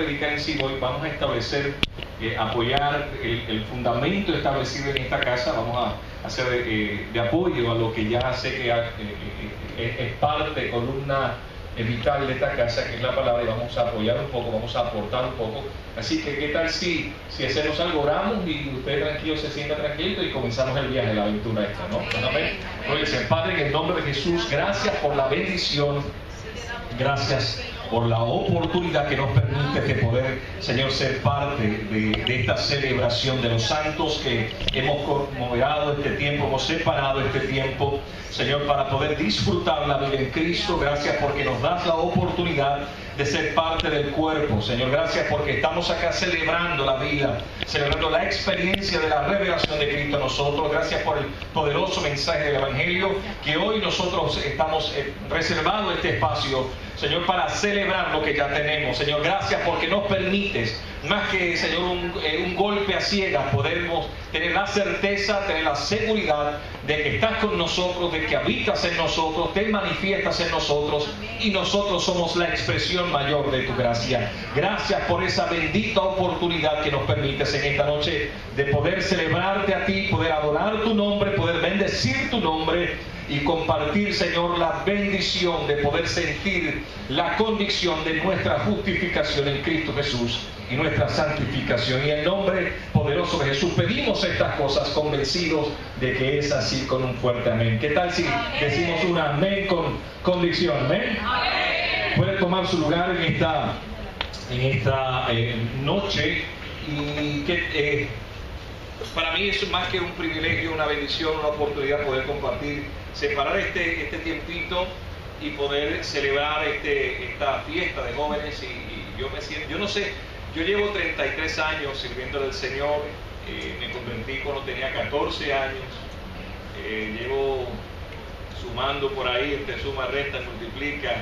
predicar en sí hoy, vamos a establecer, apoyar el fundamento establecido en esta casa. Vamos a hacer de apoyo a lo que ya sé que es parte, columna vital de esta casa, que es la palabra, y vamos a apoyar un poco, vamos a aportar un poco. Así que, ¿qué tal si hacemos algo, oramos y usted tranquilo, se sienta tranquilito y comenzamos el viaje, la aventura esta, ¿no? Amén. Oye, Padre, en el nombre de Jesús, gracias por la bendición, gracias por la oportunidad que nos permite de poder, Señor, ser parte de esta celebración de los santos, que hemos conmemorado este tiempo, hemos separado este tiempo, Señor, para poder disfrutar la vida en Cristo. Gracias porque nos das la oportunidad de ser parte del cuerpo, Señor. Gracias porque estamos acá celebrando la vida, celebrando la experiencia de la revelación de Cristo a nosotros. Gracias por el poderoso mensaje del Evangelio, que hoy nosotros estamos reservando este espacio, Señor, para celebrar lo que ya tenemos. Señor, gracias porque nos permites, más que, Señor, un golpe a ciegas, podemos tener la certeza, tener la seguridad de que estás con nosotros, de que habitas en nosotros, te manifiestas en nosotros, y nosotros somos la expresión mayor de tu gracia. Gracias por esa bendita oportunidad que nos permites en esta noche de poder celebrarte a ti, poder adorar tu nombre, poder bendecir tu nombre y compartir, Señor, la bendición de poder sentir la convicción de nuestra justificación en Cristo Jesús y nuestra santificación. Y en el nombre poderoso de Jesús pedimos estas cosas convencidos de que es así, con un fuerte amén. ¿Qué tal si decimos un amén con convicción? Amén. Puede tomar su lugar en esta noche, y que para mí es más que un privilegio, una bendición, una oportunidad poder compartir, separar este tiempito y poder celebrar esta fiesta de jóvenes. Y yo me siento, yo no sé, yo llevo 33 años sirviéndole al Señor. Me convertí cuando tenía 14 años. Llevo sumando por ahí, entre suma, resta, multiplica,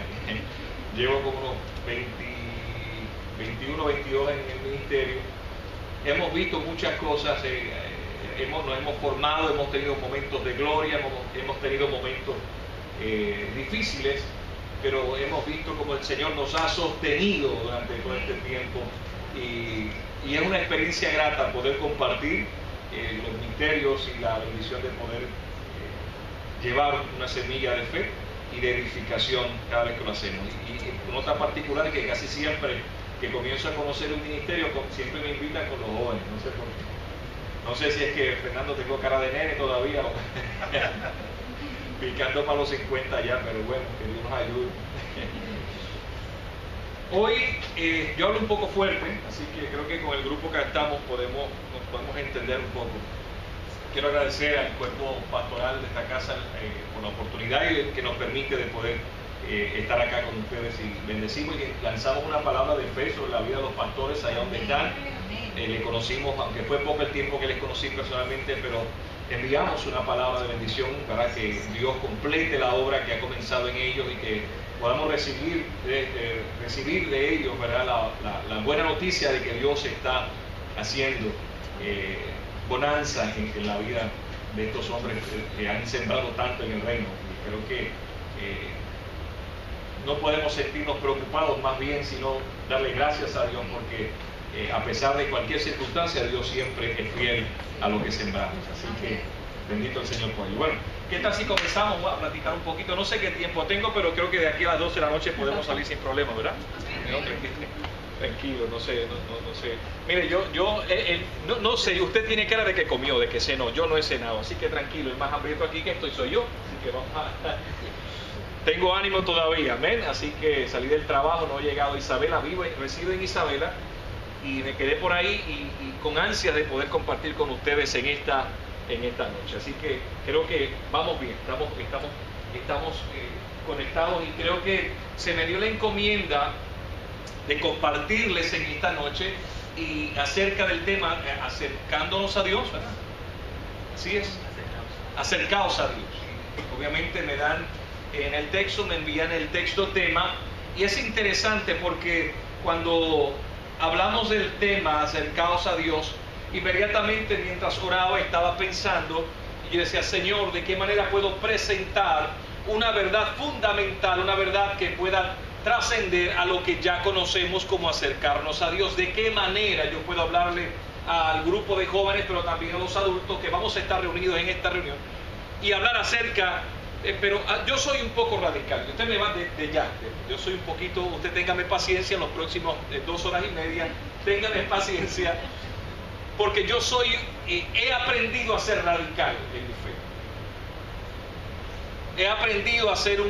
llevo como unos 21, 22 en el ministerio. Hemos visto muchas cosas, nos hemos formado, hemos tenido momentos de gloria, hemos tenido momentos difíciles, pero hemos visto como el Señor nos ha sostenido durante todo este tiempo, y es una experiencia grata poder compartir los misterios y la bendición de poder llevar una semilla de fe y de edificación cada vez que lo hacemos. Y nota particular es que casi siempre que comienzo a conocer un ministerio, siempre me invitan con los jóvenes, no sé por qué. No sé si es que, Fernando, tengo cara de nene todavía, o picando para los 50 ya, pero bueno, que Dios nos ayude. Hoy yo hablo un poco fuerte, así que creo que con el grupo que estamos nos podemos entender un poco. Quiero agradecer al cuerpo pastoral de esta casa por la oportunidad que nos permite de poder estar acá con ustedes, y bendecimos y lanzamos una palabra de fe sobre la vida de los pastores allá donde están. Le conocimos, aunque fue poco el tiempo que les conocí personalmente, pero enviamos una palabra de bendición para que Dios complete la obra que ha comenzado en ellos, y que podamos recibir de ellos, ¿verdad?, la buena noticia de que Dios está haciendo bonanza en la vida de estos hombres que han sembrado tanto en el reino. Y creo que no podemos sentirnos preocupados, más bien, sino darle gracias a Dios, porque a pesar de cualquier circunstancia, Dios siempre es fiel a lo que sembramos. Así que bendito el Señor por ello. Bueno, ¿qué tal si comenzamos a platicar un poquito? No sé qué tiempo tengo, pero creo que de aquí a las 12 de la noche podemos salir sin problema, ¿verdad? Tranquilo, no sé. Mire, no sé, usted tiene cara de que comió, de que cenó. Yo no he cenado, así que tranquilo. El más hambriento aquí que estoy soy yo, así que vamos a... Tengo ánimo todavía, amén. Así que salí del trabajo, no he llegado a Isabela, resido en Isabela, y me quedé por ahí y con ansias de poder compartir con ustedes en esta noche. Así que creo que vamos bien, estamos conectados, y creo que se me dio la encomienda de compartirles en esta noche y acerca del tema acercándonos a Dios, ¿verdad? Así es, acercaos a Dios. Obviamente me envían el texto tema, y es interesante porque cuando hablamos del tema acercaos a Dios, inmediatamente mientras oraba estaba pensando, y yo decía: Señor, ¿de qué manera puedo presentar una verdad fundamental, una verdad que pueda trascender a lo que ya conocemos como acercarnos a Dios. ¿De qué manera yo puedo hablarle al grupo de jóvenes, pero también a los adultos que vamos a estar reunidos en esta reunión y hablar acerca, pero yo soy un poco radical, usted me va de ya, yo soy un poquito, usted téngame paciencia en los próximos 2 horas y media, téngame paciencia, porque yo he aprendido a ser radical en mi fe. He aprendido a ser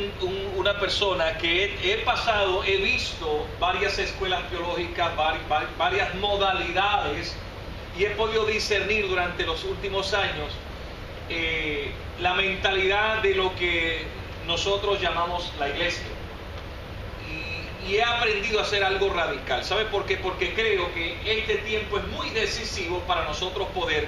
una persona que he visto varias escuelas teológicas, varias modalidades, y he podido discernir durante los últimos años la mentalidad de lo que nosotros llamamos la iglesia. Y he aprendido a hacer algo radical. ¿Sabe por qué? Porque creo que este tiempo es muy decisivo para nosotros poder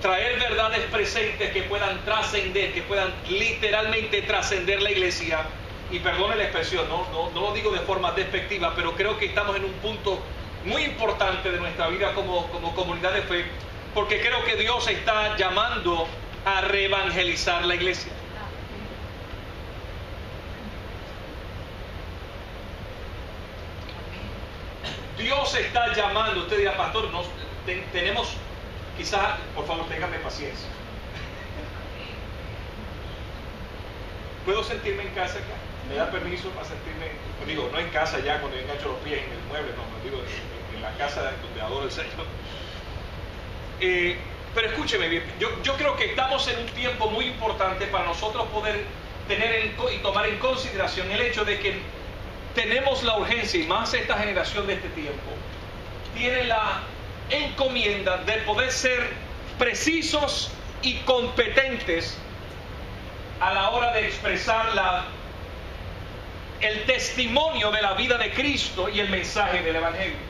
traer verdades presentes que puedan trascender, que puedan literalmente trascender la iglesia. Y perdone la expresión, no lo digo de forma despectiva, pero creo que estamos en un punto muy importante de nuestra vida como comunidad de fe, porque creo que Dios está llamando a reevangelizar la iglesia. Dios está llamando. Usted dirá, pastor, tenemos, quizás, por favor, téngame paciencia. ¿Puedo sentirme en casa acá? ¿Me da permiso para sentirme, digo, no en casa ya cuando yo engancho los pies en el mueble, no, digo en la casa donde adoro el Señor? Pero escúcheme bien, yo creo que estamos en un tiempo muy importante para nosotros poder tener y tomar en consideración el hecho de que tenemos la urgencia, y más esta generación de este tiempo, tiene la encomienda de poder ser precisos y competentes a la hora de expresar el testimonio de la vida de Cristo y el mensaje del Evangelio.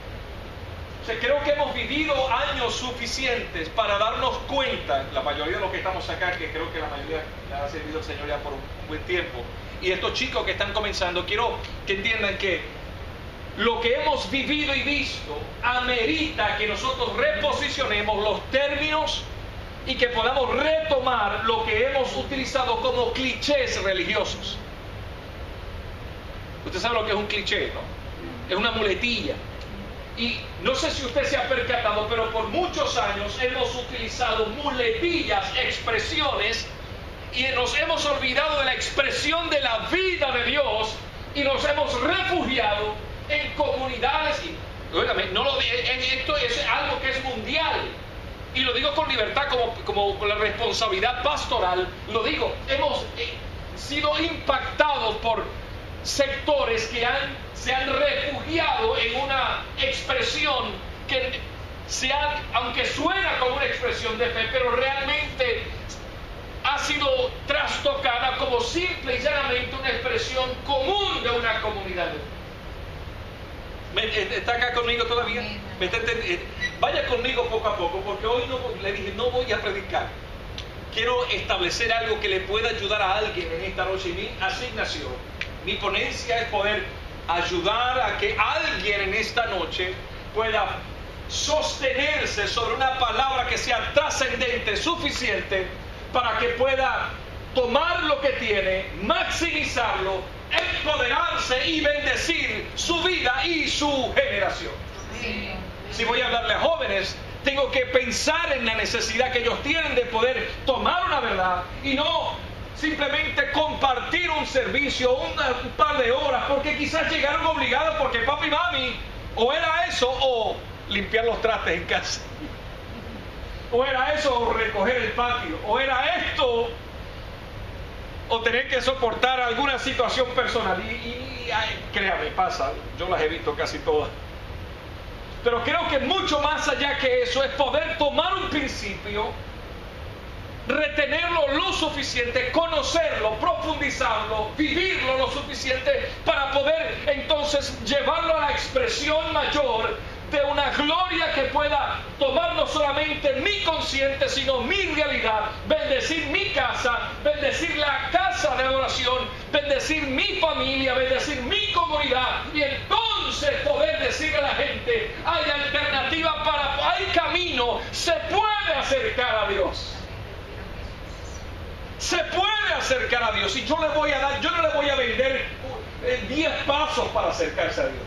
O sea, creo que hemos vivido años suficientes para darnos cuenta, la mayoría de los que estamos acá, que creo que la mayoría le ha servido al Señor ya por un buen tiempo, y estos chicos que están comenzando, quiero que entiendan que lo que hemos vivido y visto amerita que nosotros reposicionemos los términos y que podamos retomar lo que hemos utilizado como clichés religiosos. Usted sabe lo que es un cliché, ¿no? Es una muletilla. Y no sé si usted se ha percatado, pero por muchos años hemos utilizado muletillas, expresiones, y nos hemos olvidado de la expresión de la vida de Dios y nos hemos refugiado en comunidades. Esto es algo que es mundial. Y lo digo con libertad, como con la responsabilidad pastoral. Lo digo, hemos sido impactados por sectores que se han refugiado en una expresión que aunque suena como una expresión de fe, pero realmente ha sido trastocada como simple y llanamente una expresión común de una comunidad. ¿Está acá conmigo todavía? Vaya conmigo poco a poco, porque hoy le dije, no voy a predicar. Quiero establecer algo que le pueda ayudar a alguien en esta noche. Y mi asignación, mi ponencia es poder ayudar a que alguien en esta noche pueda sostenerse sobre una palabra que sea trascendente, suficiente, para que pueda tomar lo que tiene, maximizarlo, empoderarse y bendecir su vida y su generación. Si voy a hablarle a jóvenes, tengo que pensar en la necesidad que ellos tienen de poder tomar una verdad y no simplemente compartir un servicio, un par de horas, porque quizás llegaron obligados porque papi y mami, o era eso o limpiar los trastes en casa, o era eso o recoger el patio, o era esto o tener que soportar alguna situación personal. Y créame, pasa, yo las he visto casi todas. Pero creo que mucho más allá que eso es poder tomar un principio, retenerlo lo suficiente, conocerlo, profundizarlo, vivirlo lo suficiente para poder entonces llevarlo a la expresión mayor de una gloria que pueda tomar no solamente mi consciente, sino mi realidad, bendecir mi casa, bendecir la casa de adoración, bendecir mi familia, bendecir mi comunidad, y entonces poder decir a la gente, hay alternativa, hay camino, se puede acercar a Dios. Se puede acercar a Dios, y yo no le voy a vender 10 pasos para acercarse a Dios.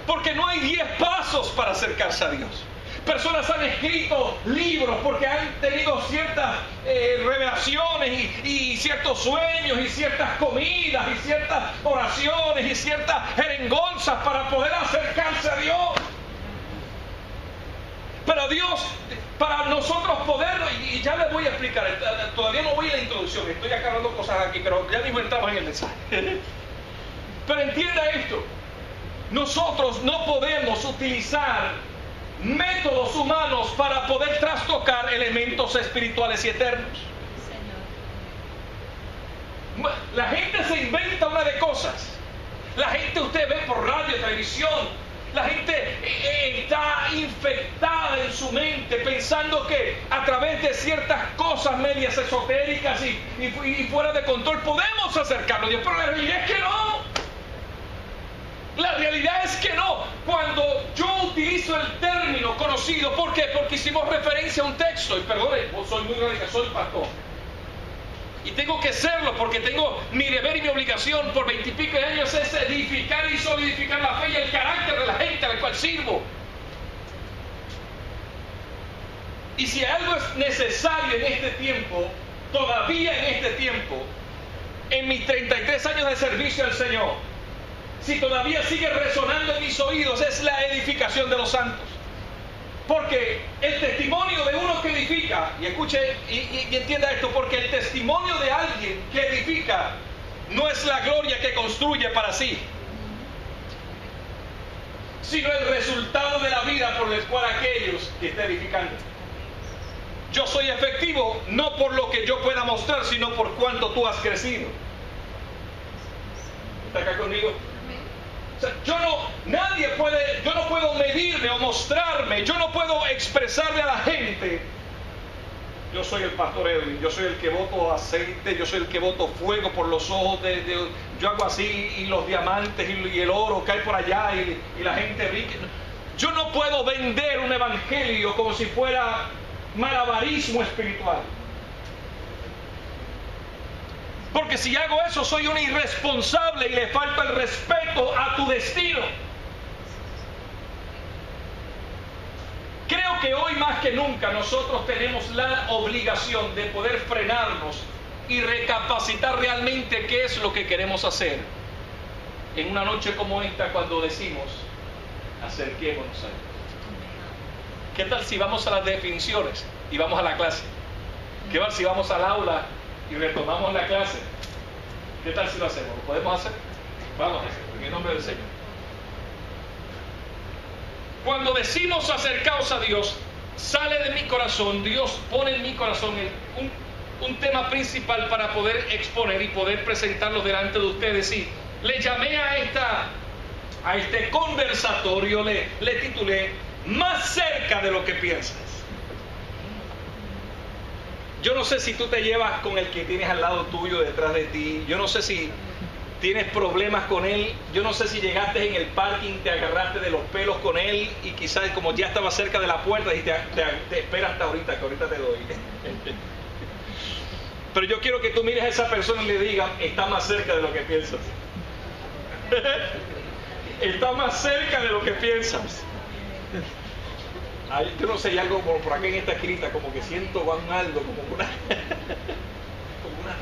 Porque no hay 10 pasos para acercarse a Dios. Personas han escrito libros porque han tenido ciertas revelaciones y ciertos sueños y ciertas comidas y ciertas oraciones y ciertas jeringonzas para poder acercarse a Dios. Pero Dios, para nosotros poder, y ya les voy a explicar, todavía no voy a la introducción, estoy aclarando cosas aquí, pero ya mismo entramos en el mensaje. Pero entienda esto, nosotros no podemos utilizar métodos humanos para poder trastocar elementos espirituales y eternos. La gente se inventa una de cosas. La gente, usted ve por radio, televisión, la gente está infectada en su mente pensando que a través de ciertas cosas medias esotéricas y fuera de control podemos acercarnos a Dios, pero la realidad es que no. La realidad es que no. Cuando yo utilizo el término conocido, ¿por qué? Porque hicimos referencia a un texto, y perdone, soy muy radical, soy pastor. Y tengo que serlo porque tengo mi deber y mi obligación por 20 y pico de años es edificar y solidificar la fe y el carácter de la gente a la cual sirvo. Y si algo es necesario en este tiempo, todavía en este tiempo, en mis 33 años de servicio al Señor, si todavía sigue resonando en mis oídos, es la edificación de los santos. Porque el testimonio de uno que edifica, y escuche y entienda esto, porque el testimonio de alguien que edifica no es la gloria que construye para sí, sino el resultado de la vida por el cual aquellos que está edificando. Yo soy efectivo no por lo que yo pueda mostrar, sino por cuánto tú has crecido. ¿Está acá conmigo? O sea, yo no puedo medirme o mostrarme, yo no puedo expresarle a la gente, yo soy el pastor Edwin, yo soy el que boto aceite, yo soy el que boto fuego por los ojos, yo hago así y los diamantes y el oro cae por allá y la gente rica. Yo no puedo vender un evangelio como si fuera malabarismo espiritual. Porque si hago eso soy un irresponsable y le falta el respeto a tu destino. Creo que hoy más que nunca nosotros tenemos la obligación de poder frenarnos y recapacitar realmente qué es lo que queremos hacer en una noche como esta cuando decimos acerquémonos a Dios. ¿Qué tal si vamos a las definiciones y vamos a la clase? ¿Qué tal si vamos al aula y retomamos la clase? ¿Qué tal si lo hacemos? ¿Lo podemos hacer? Vamos a hacerlo, en el nombre del Señor. Cuando decimos acercaos a Dios, sale de mi corazón, Dios pone en mi corazón un tema principal para poder exponer y poder presentarlo delante de ustedes. Y le llamé a este conversatorio, le titulé Más cerca de lo que piensas. Yo no sé si tú te llevas con el que tienes al lado tuyo, detrás de ti. Yo no sé si tienes problemas con él. Yo no sé si llegaste en el parking, te agarraste de los pelos con él y quizás como ya estaba cerca de la puerta y te espera hasta ahorita, que ahorita te doy. Pero yo quiero que tú mires a esa persona y le digas, está más cerca de lo que piensas. Está más cerca de lo que piensas. Ay, yo no sé, hay algo por acá en esta escrita, como que siento algo, como una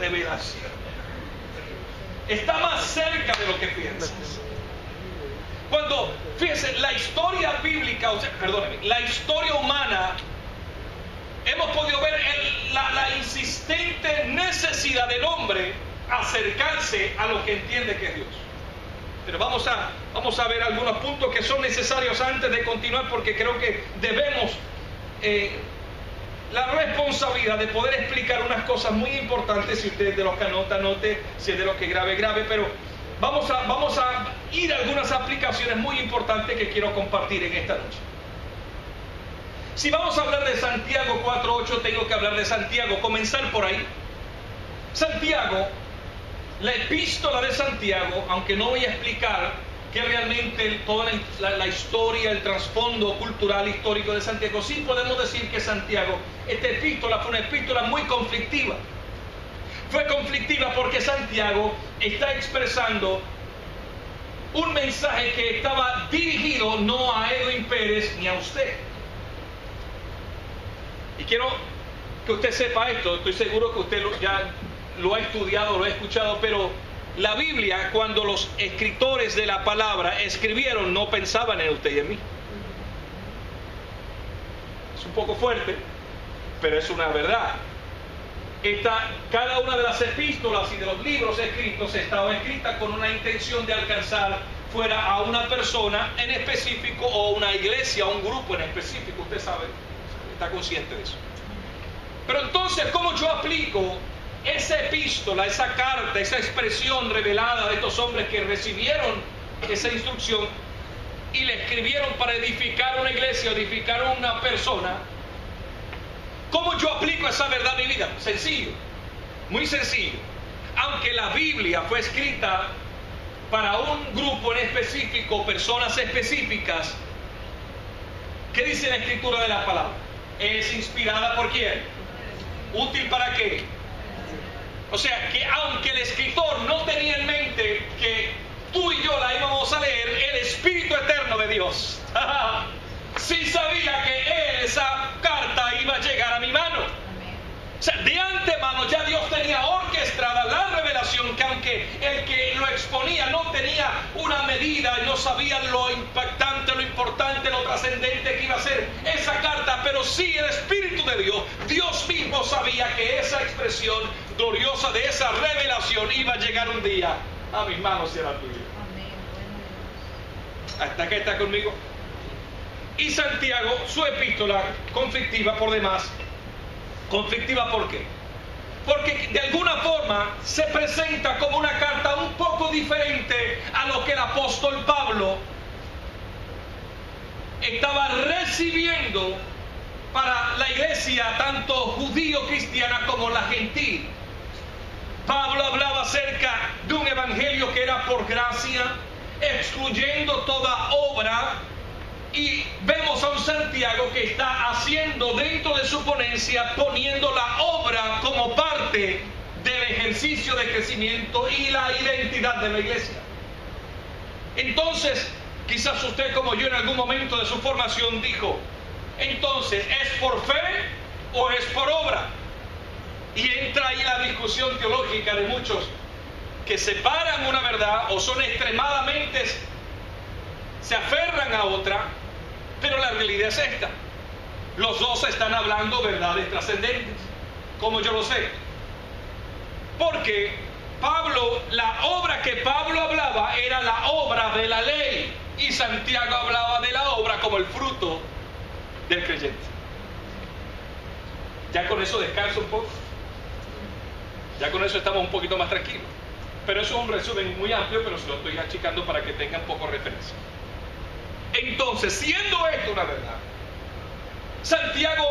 revelación. Está más cerca de lo que piensas. Cuando, fíjense, la historia bíblica, la historia humana, hemos podido ver la insistente necesidad del hombre acercarse a lo que entiende que es Dios. Pero vamos a ver algunos puntos que son necesarios antes de continuar, porque creo que debemos la responsabilidad de poder explicar unas cosas muy importantes. Si usted es de los que anota, anote, si es de los que grabe, pero vamos a ir a algunas aplicaciones muy importantes que quiero compartir en esta noche. Si vamos a hablar de Santiago 4:8, tengo que hablar de Santiago, comenzar por ahí. Santiago, la epístola de Santiago, aunque no voy a explicar que realmente toda la historia, el trasfondo cultural histórico de Santiago, sí podemos decir que Santiago, esta epístola fue una epístola muy conflictiva. Fue conflictiva porque Santiago está expresando un mensaje que estaba dirigido no a Edwin Pérez ni a usted. Y quiero que usted sepa esto. Estoy seguro que usted ya lo ha estudiado, lo ha escuchado, pero la Biblia, cuando los escritores de la palabra escribieron, no pensaban en usted y en mí. Es un poco fuerte, pero es una verdad. Cada una de las epístolas y de los libros escritos estaba escrita con una intención de alcanzar fuera a una persona en específico o una iglesia o un grupo en específico. Usted sabe, está consciente de eso. Pero entonces, ¿cómo yo aplico esa epístola, esa carta, esa expresión revelada de estos hombres que recibieron esa instrucción y le escribieron para edificar una iglesia, edificar una persona? ¿Cómo yo aplico esa verdad a mi vida? Sencillo, muy sencillo. Aunque la Biblia fue escrita para un grupo en específico, personas específicas, ¿qué dice la escritura de la palabra? ¿Es inspirada por quién? ¿Útil para qué? O sea, que aunque el escritor no tenía en mente que tú y yo la íbamos a leer, el Espíritu Eterno de Dios sí sabía que esa carta iba a llegar a mi mano. O sea, de antemano ya Dios tenía orquestada la revelación, que aunque el que lo exponía no tenía una medida, no sabía lo impactante, lo importante, lo trascendente que iba a ser esa carta, pero sí el Espíritu de Dios, Dios mismo sabía que esa expresión gloriosa de esa revelación iba a llegar un día a mis manos y a la tuya. ¿Hasta acá está conmigo? Y Santiago, su epístola, conflictiva por demás. ¿Conflictiva por qué? Porque de alguna forma se presenta como una carta un poco diferente a lo que el apóstol Pablo estaba recibiendo para la iglesia, tanto judío-cristiana como la gentil. Pablo hablaba acerca de un evangelio que era por gracia, excluyendo toda obra. Y vemos a un Santiago que está haciendo dentro de su ponencia, poniendo la obra como parte del ejercicio de crecimiento y la identidad de la iglesia. Entonces, quizás usted como yo en algún momento de su formación dijo, entonces, ¿es por fe o es por obra? Y entra ahí la discusión teológica de muchos que separan una verdad o son extremadamente, se aferran a otra. Pero la realidad es esta. Los dos están hablando verdades trascendentes. ¿Cómo yo lo sé? Porque Pablo, la obra que Pablo hablaba era la obra de la ley. Y Santiago hablaba de la obra como el fruto del creyente. Ya con eso descanso un poco. Ya con eso estamos un poquito más tranquilos. Pero eso es un resumen muy amplio, pero se lo estoy achicando para que tengan poco referencia. Entonces, siendo esto una verdad, Santiago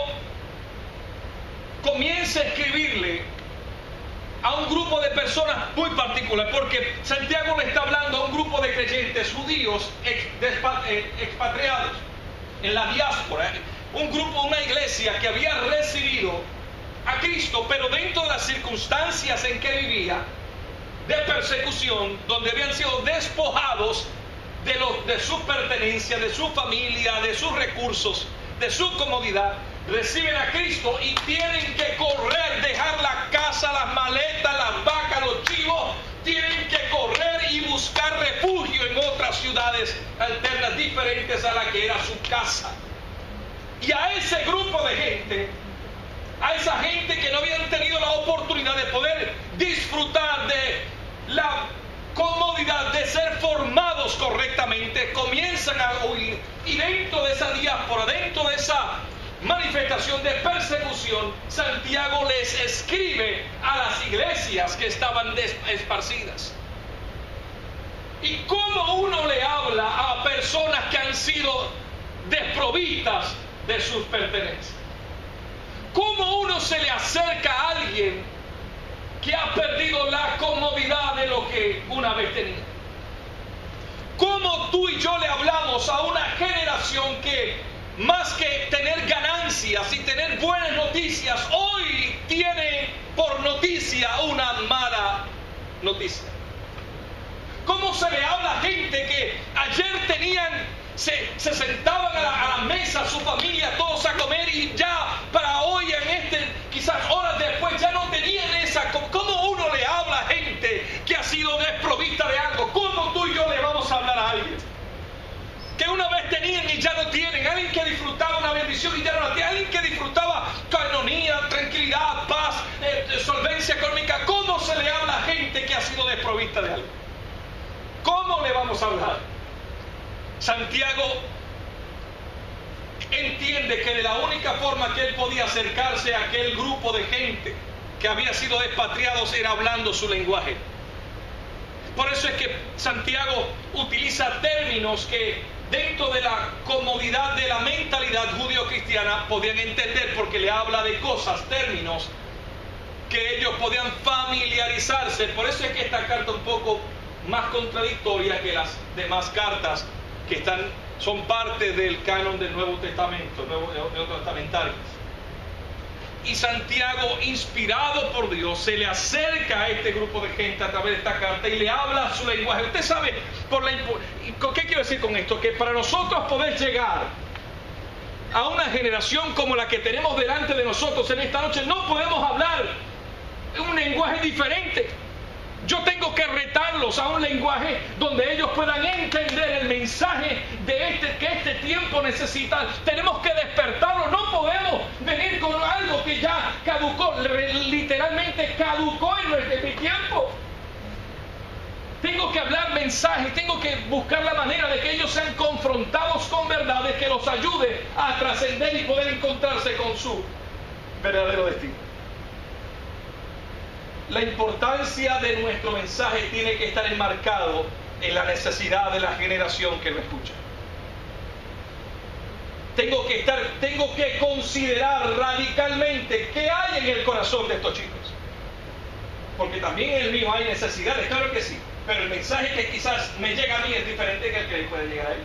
comienza a escribirle a un grupo de personas muy particular, porque Santiago le está hablando a un grupo de creyentes judíos expatriados en la diáspora, un grupo, una iglesia que había recibido a Cristo, pero dentro de las circunstancias en que vivía, de persecución, donde habían sido despojados de su pertenencia, de su familia, de sus recursos, de su comodidad, reciben a Cristo y tienen que correr, dejar la casa, las maletas, las vacas, los chivos, tienen que correr y buscar refugio en otras ciudades alternas diferentes a la que era su casa. Y a ese grupo de gente, a esa gente que no habían tenido la oportunidad de poder disfrutar de la comodidad de ser formados correctamente, comienzan a huir, y dentro de esa diáspora, dentro de esa manifestación de persecución, Santiago les escribe a las iglesias que estaban esparcidas. Y cómo uno le habla a personas que han sido desprovistas de sus pertenencias. Cómo uno se le acerca a alguien que ha perdido la comodidad de lo que una vez tenía. ¿Cómo tú y yo le hablamos a una generación que más que tener ganancias y tener buenas noticias, hoy tiene por noticia una mala noticia? ¿Cómo se le habla a gente que Ayer se sentaban a la mesa, su familia, todos a comer, y ya para hoy, quizás horas después, ya no tenían esa. ¿Cómo uno le habla a gente que ha sido desprovista de algo? ¿Cómo tú y yo le vamos a hablar a alguien que una vez tenían y ya no tienen? Alguien que disfrutaba una bendición y ya no la tiene. Alguien que disfrutaba coinonía, tranquilidad, paz, solvencia económica. ¿Cómo se le habla a gente que ha sido desprovista de algo? ¿Cómo le vamos a hablar? Santiago entiende que de la única forma que él podía acercarse a aquel grupo de gente que había sido expatriados era hablando su lenguaje. Por eso es que Santiago utiliza términos que dentro de la comodidad de la mentalidad judío-cristiana podían entender, porque le habla de cosas, términos que ellos podían familiarizarse. Por eso es que esta carta es un poco más contradictoria que las demás cartas que son parte del canon del Nuevo Testamento, neotestamentarios. Y Santiago, inspirado por Dios, se le acerca a este grupo de gente a través de esta carta y le habla su lenguaje. Usted sabe, ¿qué quiero decir con esto? Que para nosotros poder llegar a una generación como la que tenemos delante de nosotros en esta noche, no podemos hablar un lenguaje diferente. Yo tengo que retarlos a un lenguaje donde ellos puedan entender el mensaje que este tiempo necesita. Tenemos que despertarlos. No podemos venir con algo que ya caducó, literalmente caducó en mi tiempo. Tengo que hablar mensajes, tengo que buscar la manera de que ellos sean confrontados con verdades que los ayude a trascender y poder encontrarse con su verdadero destino. La importancia de nuestro mensaje tiene que estar enmarcado en la necesidad de la generación que lo escucha. Tengo que considerar radicalmente qué hay en el corazón de estos chicos. Porque también en el mío hay necesidades, claro que sí. Pero el mensaje que quizás me llega a mí es diferente que el que le puede llegar a él.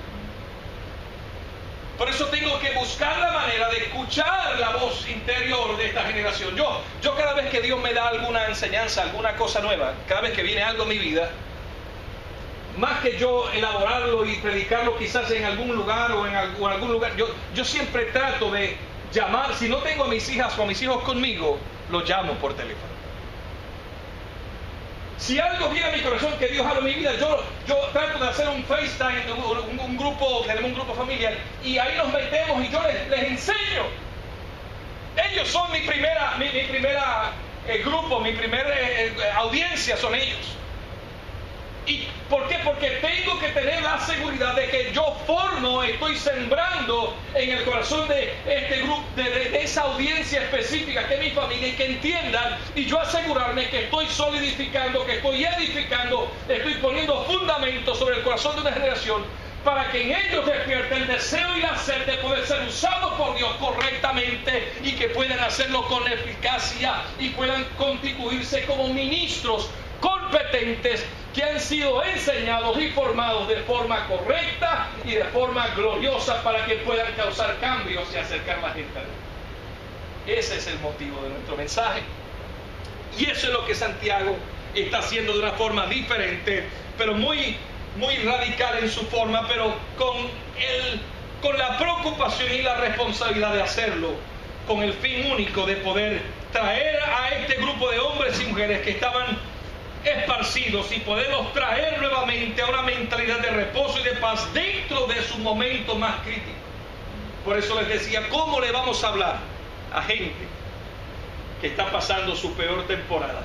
Por eso tengo que buscar la manera de escuchar la voz interior de esta generación. Yo cada vez que Dios me da alguna enseñanza, alguna cosa nueva, cada vez que viene algo en mi vida, más que yo elaborarlo y predicarlo quizás en algún lugar o en algún lugar, yo siempre trato de llamar. Si no tengo a mis hijas o a mis hijos conmigo, los llamo por teléfono. Si algo viene a mi corazón que Dios habla en mi vida, yo trato de hacer un FaceTime, tenemos un grupo familiar, y ahí nos metemos y yo les enseño. Ellos son mi primera grupo, mi primera audiencia son ellos. ¿Y por qué? Porque tengo que tener la seguridad de que yo estoy sembrando en el corazón de este grupo, de esa audiencia específica que es mi familia, y que entiendan, y yo asegurarme que estoy solidificando, que estoy edificando, estoy poniendo fundamentos sobre el corazón de una generación, para que en ellos despierte el deseo y la sed de poder ser usados por Dios correctamente, y que puedan hacerlo con eficacia y puedan constituirse como ministros competentes que han sido enseñados y formados de forma correcta y de forma gloriosa, para que puedan causar cambios y acercar a la gente a Dios. Ese es el motivo de nuestro mensaje, y eso es lo que Santiago está haciendo de una forma diferente, pero muy radical en su forma, pero con la preocupación y la responsabilidad de hacerlo con el fin único de poder traer a este grupo de hombres y mujeres que estaban esparcidos, y poderlos traer nuevamente a una mentalidad de reposo y de paz dentro de su momento más crítico. Por eso les decía, ¿cómo le vamos a hablar a gente que está pasando su peor temporada?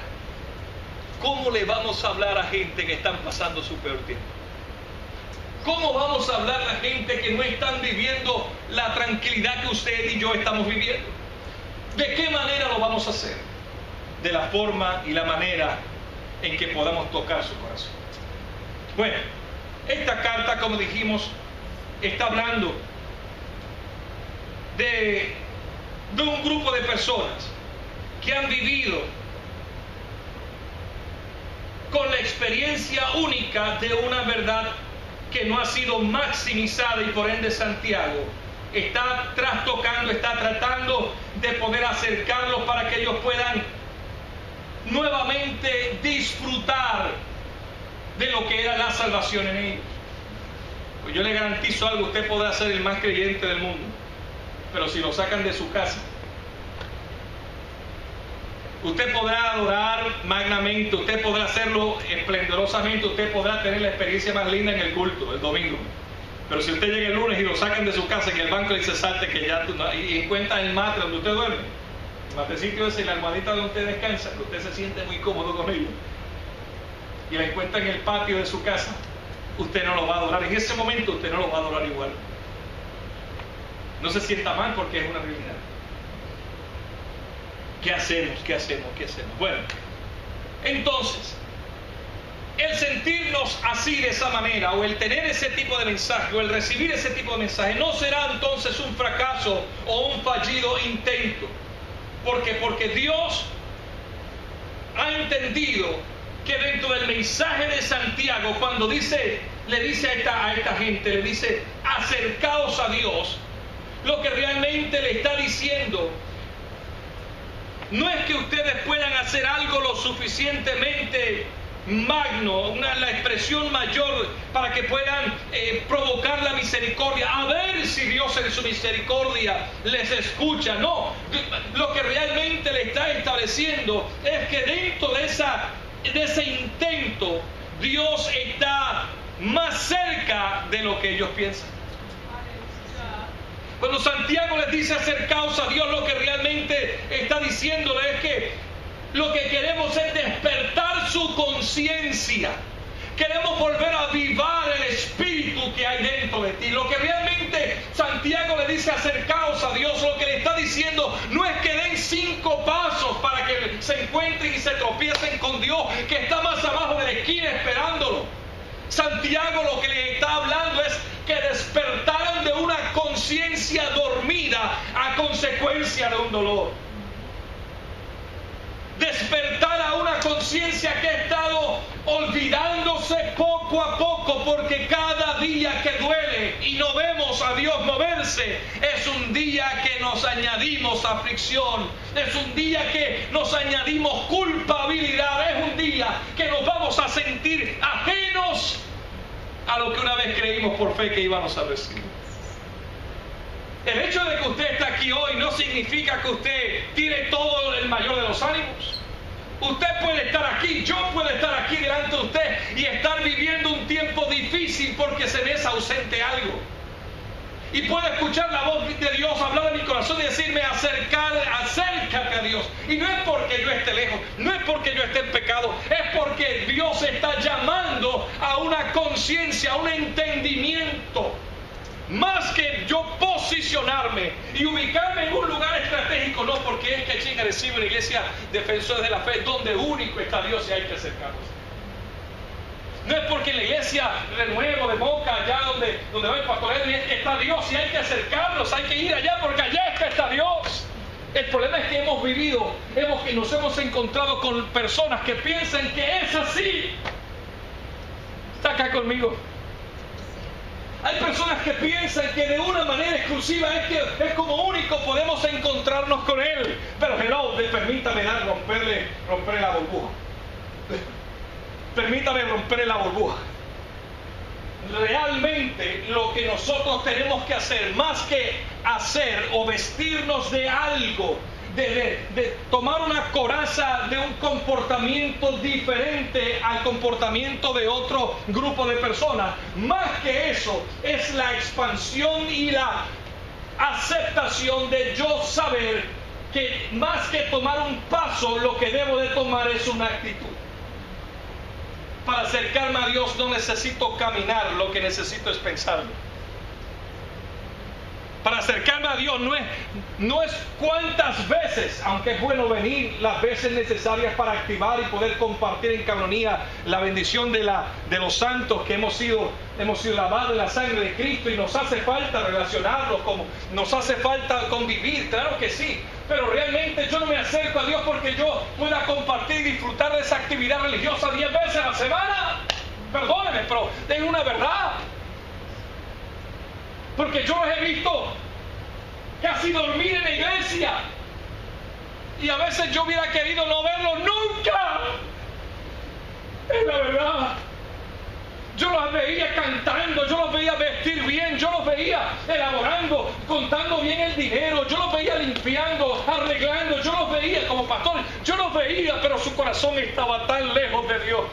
¿Cómo le vamos a hablar a gente que están pasando su peor tiempo? ¿Cómo vamos a hablar a gente que no están viviendo la tranquilidad que usted y yo estamos viviendo? ¿De qué manera lo vamos a hacer? De la forma y la manera en que podamos tocar su corazón. Bueno, esta carta, como dijimos, está hablando de un grupo de personas que han vivido con la experiencia única de una verdad que no ha sido maximizada, y por ende Santiago está trastocando, está tratando de poder acercarlos para que ellos puedan nuevamente disfrutar de lo que era la salvación en ellos. Pues yo le garantizo algo, usted podrá ser el más creyente del mundo, pero si lo sacan de su casa, usted podrá adorar magnamente, usted podrá hacerlo esplendorosamente, usted podrá tener la experiencia más linda en el culto, el domingo. Pero si usted llega el lunes y lo sacan de su casa, que el banco le dice salte, que ya y encuentra el matre donde usted duerme, el matecito ese y la almohadita donde usted descansa, que usted se siente muy cómodo con ello, y la encuentra en el patio de su casa, usted no lo va a adorar. En ese momento usted no lo va a adorar igual. No se sienta mal porque es una realidad. ¿Qué hacemos? ¿Qué hacemos? ¿Qué hacemos? Bueno, entonces, el sentirnos así de esa manera, o el tener ese tipo de mensaje, o el recibir ese tipo de mensaje, no será entonces un fracaso o un fallido intento. ¿Por qué? Porque Dios ha entendido que dentro del mensaje de Santiago, cuando le dice a esta gente, le dice, acercaos a Dios, lo que realmente le está diciendo no es que ustedes puedan hacer algo lo suficientemente magno, la expresión mayor para que puedan provocar la misericordia, a ver si Dios en su misericordia les escucha. No, lo que realmente le está estableciendo es que dentro de ese intento, Dios está más cerca de lo que ellos piensan. Cuando Santiago les dice acercaos a Dios, lo que realmente está diciéndole es que lo que queremos es despertar su conciencia. Queremos volver a avivar el espíritu que hay dentro de ti. Lo que realmente Santiago le dice acercaos a Dios, lo que le está diciendo no es que den 5 pasos para que se encuentren y se tropiecen con Dios, que está más abajo de la esquina esperándolo. Santiago lo que les está hablando es que despertaran de una conciencia dormida a consecuencia de un dolor. Despertar a una conciencia que ha estado olvidándose poco a poco, porque cada día que duele y no vemos a Dios moverse es un día que nos añadimos aflicción, es un día que nos añadimos culpabilidad, es un día que nos vamos a sentir ajenos a lo que una vez creímos por fe que íbamos a recibir. El hecho de que usted está aquí hoy no significa que usted tire todo el mayor de los ánimos. Usted puede estar aquí, yo puedo estar aquí delante de usted y estar viviendo un tiempo difícil porque se me es ausente algo. Y puedo escuchar la voz de Dios hablar en mi corazón y decirme acércate a Dios. Y no es porque yo esté lejos, no es porque yo esté en pecado, es porque Dios está llamando a una conciencia, a un entendimiento. Más que yo posicionarme y ubicarme en un lugar estratégico, no, porque es que aquí en recibe una iglesia defensores de la fe donde único está Dios y hay que acercarnos. No es porque en la iglesia Renuevo de Moca, allá donde va el pastor Edwin, está Dios y hay que acercarnos, hay que ir allá porque allá es que está Dios. El problema es que hemos vivido, nos hemos encontrado con personas que piensan que es así. Está acá conmigo. Hay personas que piensan que de una manera exclusiva es como único podemos encontrarnos con Él. Pero permítame romperle la burbuja. Permítame romperle la burbuja. Realmente lo que nosotros tenemos que hacer, más que hacer o vestirnos de algo, de tomar una coraza de un comportamiento diferente al comportamiento de otro grupo de personas, más que eso es la expansión y la aceptación de yo saber que más que tomar un paso, lo que debo de tomar es una actitud. Para acercarme a Dios no necesito caminar, lo que necesito es pensarlo. Para acercarme a Dios no es cuántas veces, aunque es bueno venir las veces necesarias para activar y poder compartir en canonía la bendición de los santos que hemos sido lavados en la sangre de Cristo, y nos hace falta relacionarnos, como nos hace falta convivir, claro que sí, pero realmente yo no me acerco a Dios porque yo pueda compartir y disfrutar de esa actividad religiosa 10 veces a la semana. Perdónenme, pero es una verdad. Porque yo los he visto casi dormir en la iglesia. Y a veces yo hubiera querido no verlos nunca. Es la verdad. Yo los los veía cantando, yo los veía vestir bien, yo los veía elaborando, contando bien el dinero, yo los veía limpiando, arreglando, yo los veía como pastores, yo los veía, pero su corazón estaba tan lejos de Dios.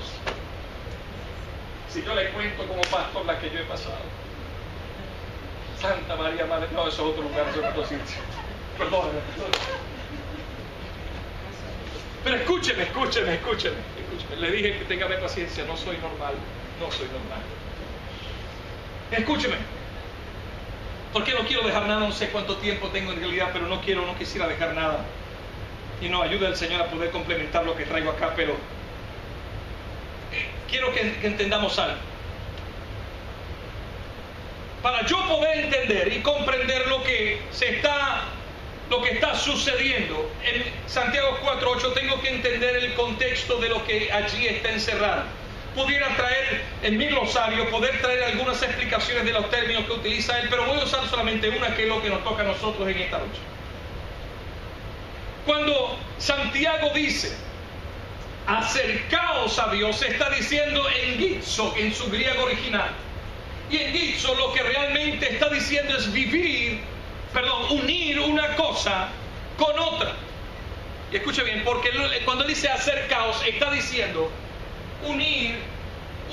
Si yo le cuento como pastor la que yo he pasado. Santa María Madre, no, eso es otro lugar, eso es otro sitio. Perdóname. Pero escúcheme. Le dije que tenga paciencia, no soy normal. Escúcheme. Porque no quiero dejar nada, no sé cuánto tiempo tengo en realidad, pero no quisiera dejar nada. Y nos ayuda el Señor a poder complementar lo que traigo acá, pero quiero que entendamos algo. Para yo poder entender y comprender lo que está sucediendo en Santiago 4:8, tengo que entender el contexto de lo que allí está encerrado. Pudiera traer en mi glosario, poder traer algunas explicaciones de los términos que utiliza él, pero voy a usar solamente una, que es lo que nos toca a nosotros en esta noche. Cuando Santiago dice acercaos a Dios, se está diciendo en gizo, en su griego original. Y en gizo lo que realmente está diciendo es unir una cosa con otra. Y escuche bien, porque cuando él dice acercaos, está diciendo unir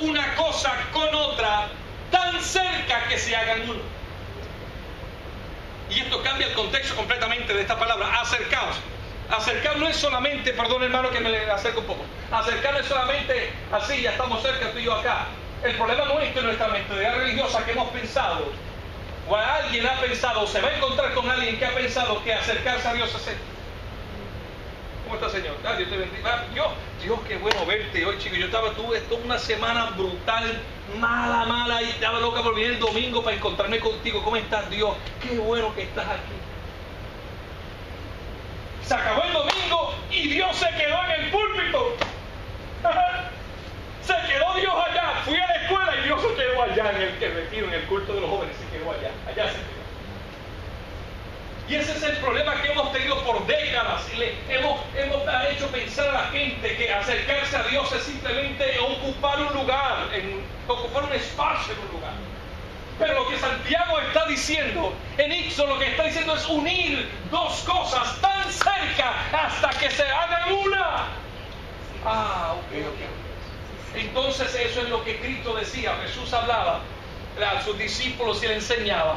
una cosa con otra tan cerca que se hagan uno. Y esto cambia el contexto completamente de esta palabra, acercaos. Acercar no es solamente, perdón hermano que me le acerco un poco, acercar no es solamente así, ya estamos cerca tú y yo acá. El problema nuestro en nuestra mentalidad religiosa que hemos pensado, o alguien ha pensado, o se va a encontrar con alguien que ha pensado que acercarse a Dios es esto. ¿Cómo está, Señor? Dios te bendiga. Dios, qué bueno verte hoy, chico. Tuve toda una semana brutal, mala, y estaba loca por venir el domingo para encontrarme contigo. ¿Cómo estás, Dios? Qué bueno que estás aquí. Se acabó el domingo y Dios se quedó en el púlpito. Se quedó Dios allá. Fui a la escuela y Dios se quedó allá en el retiro, en el culto de los jóvenes. Se quedó allá se quedó. Y ese es el problema que hemos tenido por décadas. Hemos hecho pensar a la gente que acercarse a Dios es simplemente ocupar un lugar, ocupar un espacio en un lugar. Pero lo que Santiago está diciendo en Ixo, lo que está diciendo es unir dos cosas tan cerca hasta que se hagan una. Ok. Entonces eso es lo que Cristo decía. Jesús hablaba a sus discípulos y le enseñaba.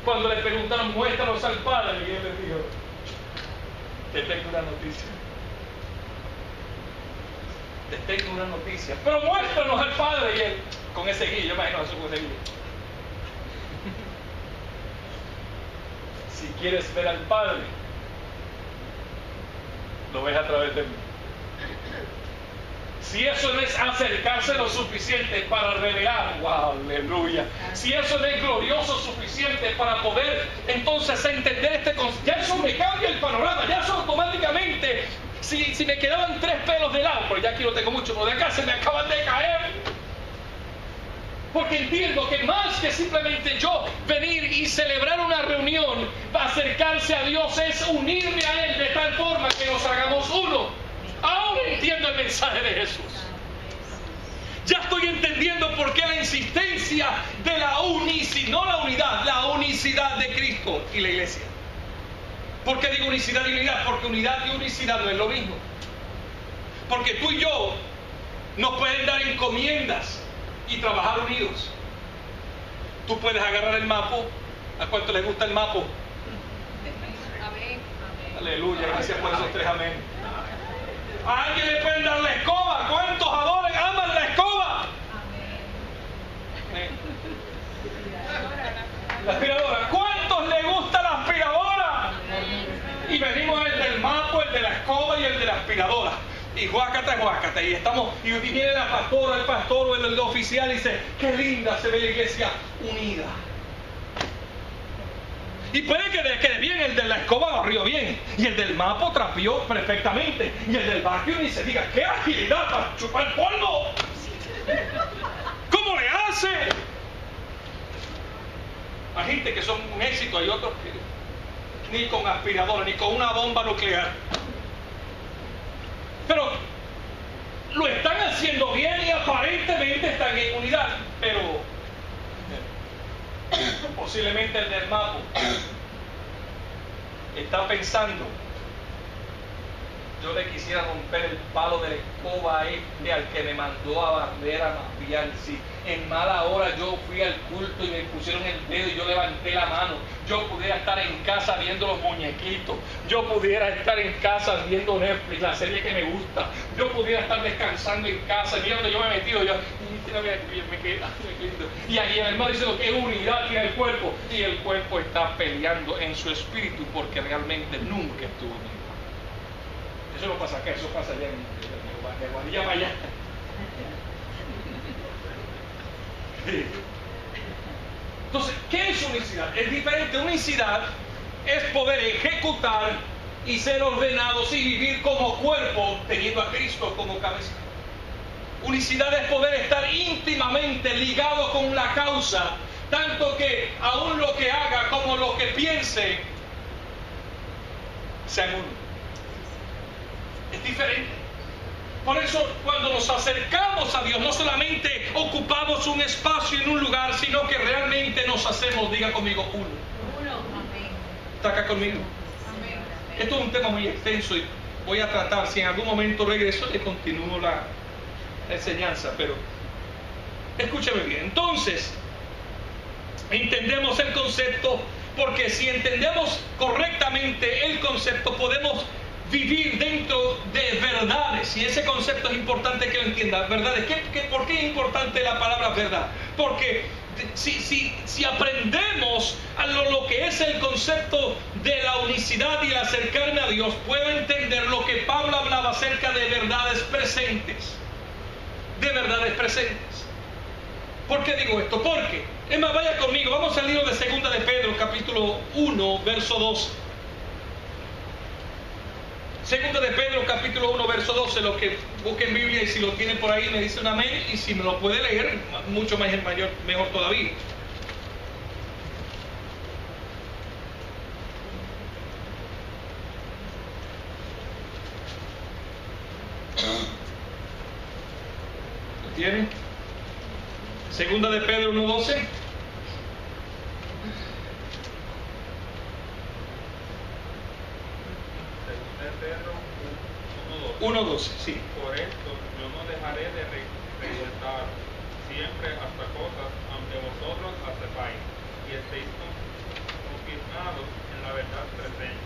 Cuando le preguntaron, muéstranos al Padre, y él les dijo, te tengo una noticia. Pero muéstranos al Padre. Y él, con ese guillo, yo imagino a Jesús con ese guillo. Si quieres ver al Padre, lo ves a través de mí. Si eso no es acercarse lo suficiente para revelar, wow, aleluya. Si eso no es glorioso suficiente para poder entonces entender este concepto, ya eso me cambia el panorama, ya eso automáticamente, si me quedaban 3 pelos de lado, pero ya aquí no tengo mucho, pero de acá se me acaban de caer. Porque entiendo que más que simplemente yo venir y celebrar una reunión, acercarse a Dios es unirme a Él de tal forma que nos hagamos uno. Ahora entiendo el mensaje de Jesús. Ya estoy entendiendo por qué la insistencia de la unicidad, no la unidad, la unicidad de Cristo y la iglesia. ¿Por qué digo unicidad y unidad? Porque unidad y unicidad no es lo mismo. Porque tú y yo nos pueden dar encomiendas y trabajar unidos. Tú puedes agarrar el mapo. ¿A cuánto les gusta el mapo? Amén. Aleluya, gracias por esos 3 amén. A alguien le pueden dar la escoba. ¿Cuántos aman la escoba? Amén. La aspiradora. ¿Cuántos le gusta la aspiradora? Y venimos el del mapo, el de la escoba y el de la aspiradora. Y guácata, y estamos, y viene la pastora, el pastor o el oficial y dice, qué linda se ve la iglesia unida. Y puede que bien el de la escoba barrió bien, y el del mapo trapeó perfectamente, y el del vacuum ni se diga, qué agilidad para chupar polvo. ¿Cómo le hace? Hay gente que son un éxito, hay otros que ni con aspiradora, ni con una bomba nuclear. Pero lo están haciendo bien y aparentemente están en unidad. posiblemente el del mapo, está pensando: yo le quisiera romper el palo de la escoba a este al que me mandó a barrer, a mafiar. Si en mala hora yo fui al culto y me pusieron el dedo y yo levanté la mano, yo pudiera estar en casa viendo los muñequitos, yo pudiera estar en casa viendo Netflix, la serie que me gusta, yo pudiera estar descansando en casa, mira donde yo me he metido, y aquí el hermano dice que unidad tiene el cuerpo, y el cuerpo está peleando en su espíritu porque realmente nunca estuvo unido. Eso no pasa acá, eso pasa allá en Guadilla para allá. Entonces, ¿qué es unicidad? Es diferente. Unicidad es poder ejecutar y ser ordenados y vivir como cuerpo, teniendo a Cristo como cabeza. Unicidad es poder estar íntimamente ligado con la causa, tanto que aún lo que haga como lo que piense sean uno. Es diferente. Por eso, cuando nos acercamos a Dios, no solamente ocupamos un espacio en un lugar, sino que realmente nos hacemos, diga conmigo, uno. ¿Está acá conmigo? Amén. Esto es un tema muy extenso y voy a tratar, si en algún momento regreso, le continúo la enseñanza, pero escúcheme bien. Entonces, entendemos el concepto, porque si entendemos correctamente el concepto, podemos vivir dentro de verdades, y ese concepto es importante que lo entienda. Verdades. ¿Por qué es importante la palabra verdad? Porque si aprendemos a lo que es el concepto de la unicidad y el acercarme a Dios, puedo entender lo que Pablo hablaba acerca de verdades presentes. De verdades presentes. ¿Por qué digo esto? Porque, es más, vaya conmigo, vamos al libro de 2 de Pedro, capítulo 1, verso 12. 2 de Pedro, capítulo 1, verso 12, los que busquen Biblia y si lo tienen por ahí me dicen amén, y si me lo puede leer, mucho más mejor todavía. ¿Lo tienen? 2 de Pedro 1, 12. 1:12, sí. Por esto yo no dejaré de regresar siempre hasta cosas, aunque vosotros las sepáis y estéis confirmados en la verdad presente.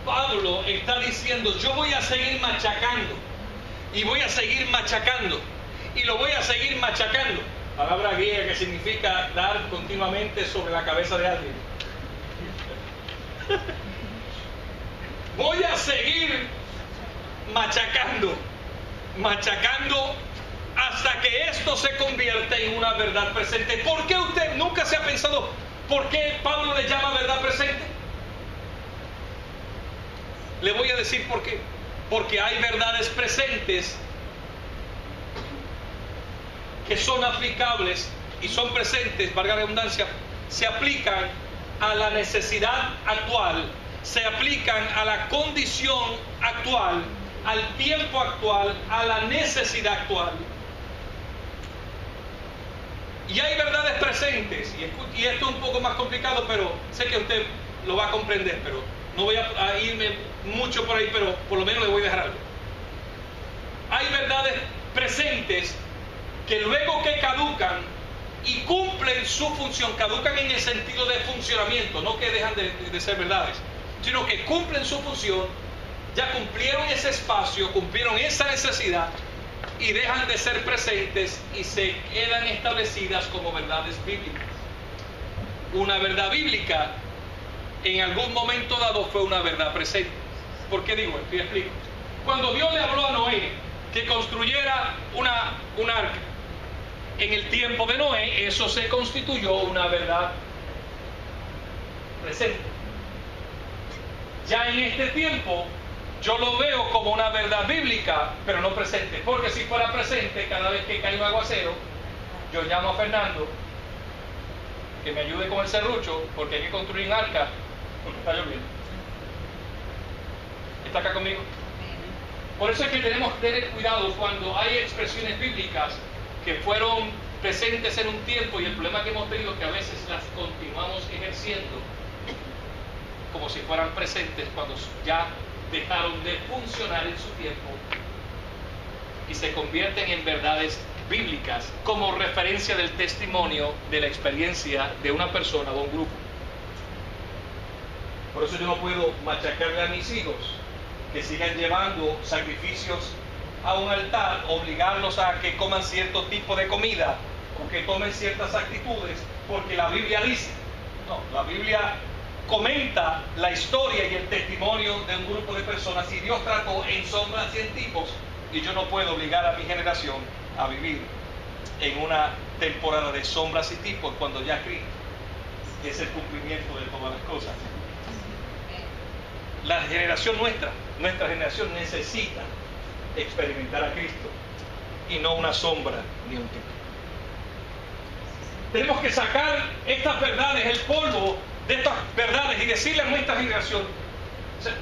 Pablo está diciendo: yo voy a seguir machacando, y voy a seguir machacando, y lo voy a seguir machacando. Palabra griega que significa dar continuamente sobre la cabeza de alguien. Voy a seguir machacando hasta que esto se convierta en una verdad presente. ¿Por qué usted nunca se ha pensado por qué Pablo le llama verdad presente? Le voy a decir por qué. Porque hay verdades presentes que son aplicables y son presentes, valga la redundancia, se aplican a la necesidad actual, se aplican a la condición actual, al tiempo actual, a la necesidad actual. Y hay verdades presentes, y esto es un poco más complicado, pero sé que usted lo va a comprender, pero no voy a irme mucho por ahí, pero por lo menos le voy a dejar algo. Hay verdades presentes que luego que caducan y cumplen su función, caducan en el sentido de funcionamiento, no que dejan de ser verdades, sino que cumplen su función, ya cumplieron ese espacio, cumplieron esa necesidad y dejan de ser presentes y se quedan establecidas como verdades bíblicas. Una verdad bíblica en algún momento dado fue una verdad presente. ¿Por qué digo esto? Y explico. Cuando Dios le habló a Noé que construyera un arca, en el tiempo de Noé eso se constituyó una verdad presente. Ya en este tiempo yo lo veo como una verdad bíblica, pero no presente. Porque si fuera presente, cada vez que cae un aguacero, yo llamo a Fernando que me ayude con el serrucho, porque hay que construir un arca, porque está lloviendo. ¿Está acá conmigo? Por eso es que tenemos que tener cuidado cuando hay expresiones bíblicas que fueron presentes en un tiempo, y el problema que hemos tenido es que a veces las continuamos ejerciendo como si fueran presentes cuando ya dejaron de funcionar en su tiempo y se convierten en verdades bíblicas como referencia del testimonio de la experiencia de una persona o un grupo. Por eso yo no puedo machacarle a mis hijos que sigan llevando sacrificios a un altar, obligarlos a que coman cierto tipo de comida o que tomen ciertas actitudes porque la Biblia dice. No, la Biblia comenta la historia y el testimonio de un grupo de personas y Dios trató en sombras y en tipos, y yo no puedo obligar a mi generación a vivir en una temporada de sombras y tipos cuando ya Cristo es el cumplimiento de todas las cosas. La generación nuestra generación necesita experimentar a Cristo y no una sombra ni un tipo. Tenemos que sacar estas verdades, el polvo de estas verdades, y decirle a nuestra generación: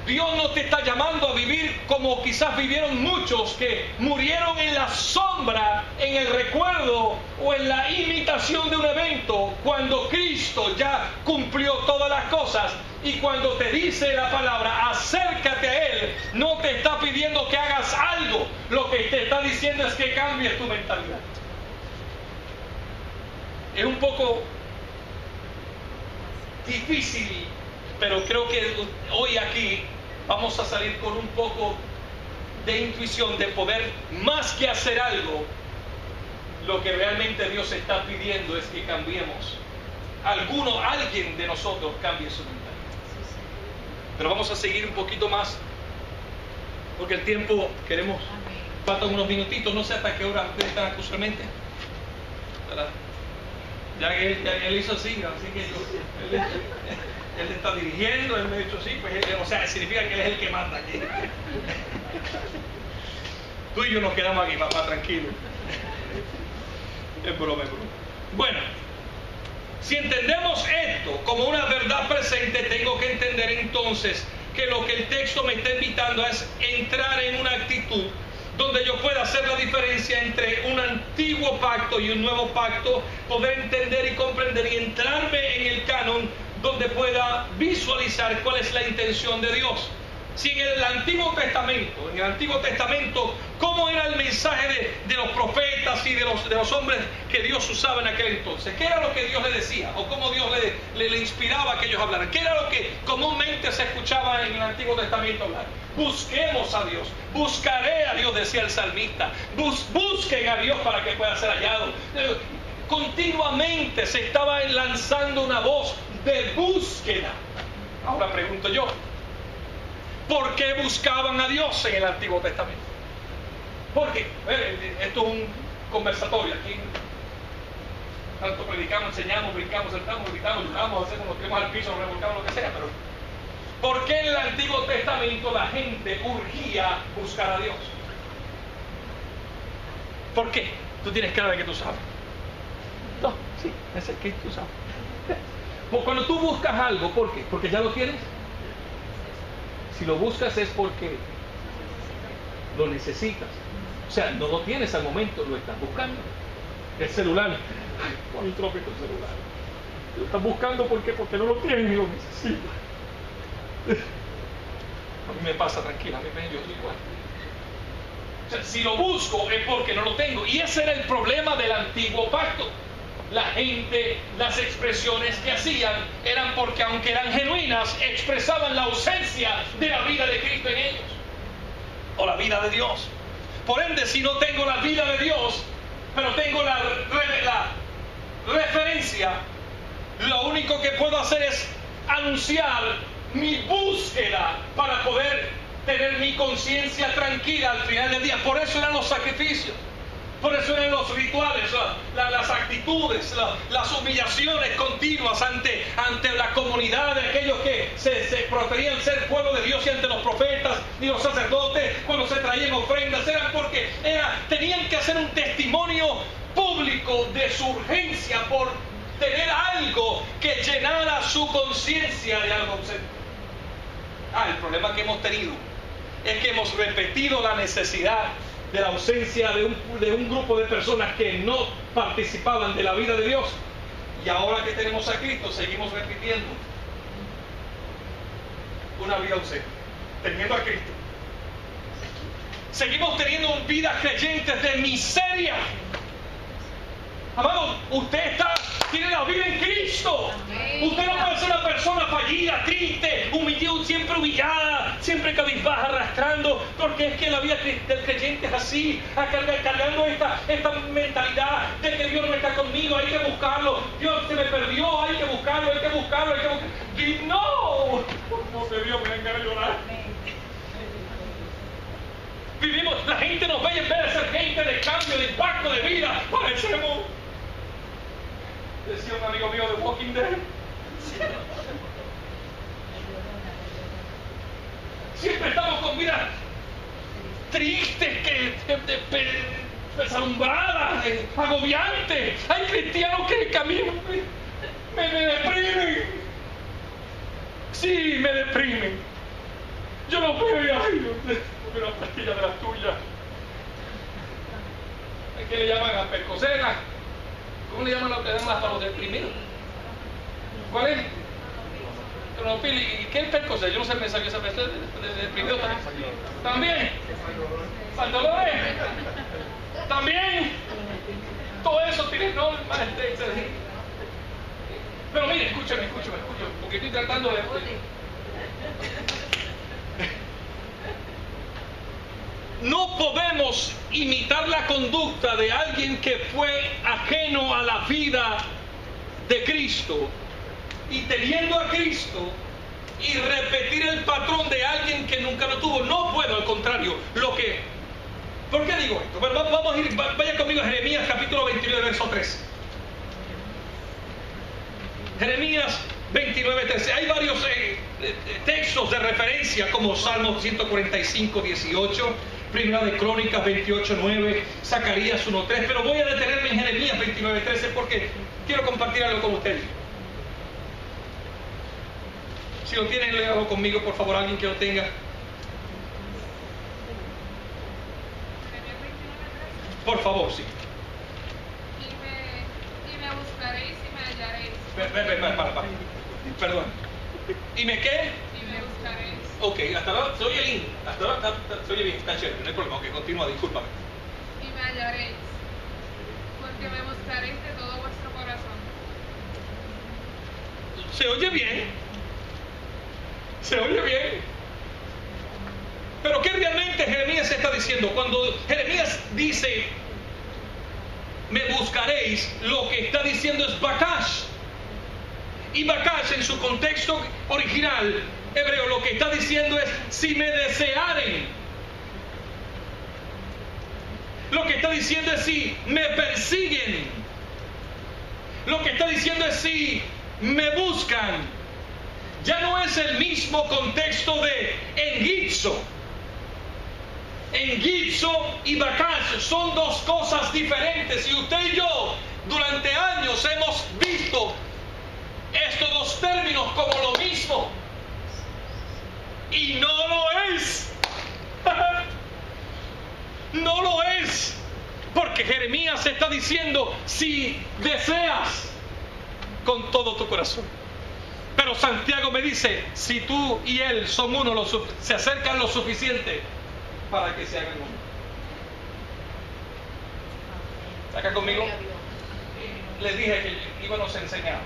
Dios no te está llamando a vivir como quizás vivieron muchos que murieron en la sombra, en el recuerdo o en la imitación de un evento, cuando Cristo ya cumplió todas las cosas. Y cuando te dice la palabra, acércate a Él, no te está pidiendo que hagas algo, lo que te está diciendo es que cambies tu mentalidad. Es un poco difícil, pero creo que hoy aquí vamos a salir con un poco de intuición de poder, más que hacer algo, lo que realmente Dios está pidiendo es que cambiemos. Alguien de nosotros cambie su mentalidad. Pero vamos a seguir un poquito más, porque el tiempo queremos, faltan unos minutitos, no sé hasta qué hora ustedes están usualmente, ¿verdad? Ya que él hizo así que él está dirigiendo, él me ha dicho así, pues o sea, significa que él es el que manda aquí. Tú y yo nos quedamos aquí, papá, tranquilo. Es broma. Bueno, si entendemos esto como una verdad presente, tengo que entender entonces que lo que el texto me está invitando es entrar en una actitud donde yo pueda hacer la diferencia entre un antiguo pacto y un nuevo pacto, poder entender y comprender y entrarme en el canon donde pueda visualizar cuál es la intención de Dios. Si en el Antiguo Testamento, ¿cómo era el mensaje de los profetas y de los hombres que Dios usaba en aquel entonces? ¿Qué era lo que Dios le decía? ¿O cómo Dios le inspiraba a que ellos hablaran? ¿Qué era lo que comúnmente se escuchaba en el Antiguo Testamento hablar? Busquemos a Dios, buscaré a Dios, decía el salmista. Busquen a Dios para que pueda ser hallado. Continuamente se estaba lanzando una voz de búsqueda. Ahora pregunto yo, ¿por qué buscaban a Dios en el Antiguo Testamento? ¿Por qué? Esto es un conversatorio. Aquí tanto predicamos, enseñamos, brincamos, saltamos, gritamos, lloramos, hacemos, nos tiramos al piso, nos revolcamos, lo que sea. Pero ¿por qué en el Antiguo Testamento la gente urgía buscar a Dios? ¿Por qué? Tú tienes cara de que tú sabes. No, sí, es el que tú sabes. Cuando tú buscas algo, ¿por qué? ¿Porque ya lo tienes? Si lo buscas es porque lo necesitas. O sea, no lo tienes al momento, lo estás buscando. El celular, ay, cuán trópico el celular. Lo estás buscando porque no lo tienes y lo necesitas. A mí me pasa, tranquila, a mí yo estoy igual. O sea, si lo busco es porque no lo tengo. Y ese era el problema del antiguo pacto. La gente, las expresiones que hacían eran porque, aunque eran genuinas, expresaban la ausencia de la vida de Cristo en ellos, o la vida de Dios. Por ende, si no tengo la vida de Dios, pero tengo la referencia, lo único que puedo hacer es anunciar mi búsqueda para poder tener mi conciencia tranquila al final del día. Por eso eran los sacrificios. Por eso eran los rituales, las actitudes, las humillaciones continuas ante la comunidad de aquellos que se preferían ser pueblo de Dios, y ante los profetas y los sacerdotes cuando se traían ofrendas. Eran porque tenían que hacer un testimonio público de su urgencia por tener algo que llenara su conciencia de algo ausente. El problema que hemos tenido es que hemos repetido la necesidad de la ausencia de un grupo de personas que no participaban de la vida de Dios. Y ahora que tenemos a Cristo, seguimos repitiendo una vida ausente, teniendo a Cristo. Seguimos teniendo vidas creyentes de miseria. Amado, usted tiene la vida en Cristo. Usted no puede ser una persona fallida, triste, siempre humillada, siempre cabizbaja, arrastrando, porque es que la vida del creyente es así, cargando esta mentalidad de que Dios no está conmigo, hay que buscarlo, Dios se me perdió, hay que buscarlo. Y no que Dios me venga a llorar. Vivimos, la gente nos ve y en vez de ser gente de cambio, de impacto, de vida, parecemos, decía un amigo mío de Walking Dead, siempre estamos con vidas tristes, desalumbradas, agobiantes. Hay cristianos que caminan, me deprimen. Sí, me deprimen. Yo no veo, una pastilla de las tuyas. ¿A qué le llaman? A Percocet. ¿Cómo le llaman lo que dan para los deprimidos? ¿Cuál es? Clonopil. ¿Y qué es Percocet? Yo no sé, me salió esa pastilla de deprimido también. ¿También? ¿Para dolores? ¿También? Todo eso tiene nombre. Pero mire, escúchame, porque estoy tratando de... No podemos imitar la conducta de alguien que fue ajeno a la vida de Cristo y teniendo a Cristo y repetir el patrón de alguien que nunca lo tuvo. No puedo, al contrario. ¿Por qué digo esto? Bueno, vamos a ir, vaya conmigo a Jeremías capítulo 29, verso 13. Jeremías 29, 13. Hay varios textos de referencia como Salmos 145, 18, Primera de Crónicas 28, 9, Zacarías 1, 3, pero voy a detenerme en Jeremías 29, 13 porque quiero compartir algo con ustedes. Si lo tienen, léalo conmigo, por favor, alguien que lo tenga. Por favor, sí. Y me buscaréis y me hallaréis. Para. Perdón. ¿Y me qué? Y me buscaréis. Ok, hasta ahora se oye lindo. Hasta ahora se oye bien, está chévere, no hay problema. Ok, continúa, discúlpame. Y me hallaréis, porque me buscaréis de todo vuestro corazón. Se oye bien. Se oye bien. Pero ¿qué realmente Jeremías está diciendo? Cuando Jeremías dice, me buscaréis, lo que está diciendo es Bakash. Y Bakash en su contexto original hebreo lo que está diciendo es, si me desearen. Lo que está diciendo es, si me persiguen. Lo que está diciendo es, si me buscan. Ya no es el mismo contexto de engizo. Engizo y Bakash son dos cosas diferentes. Y usted y yo durante años hemos visto estos dos términos como lo mismo. Y no lo es. No lo es. Porque Jeremías está diciendo, si deseas con todo tu corazón. Pero Santiago me dice, si tú y él son uno, se acercan lo suficiente para que se hagan uno. ¿Está acá conmigo? Les dije que íbamos a enseñar.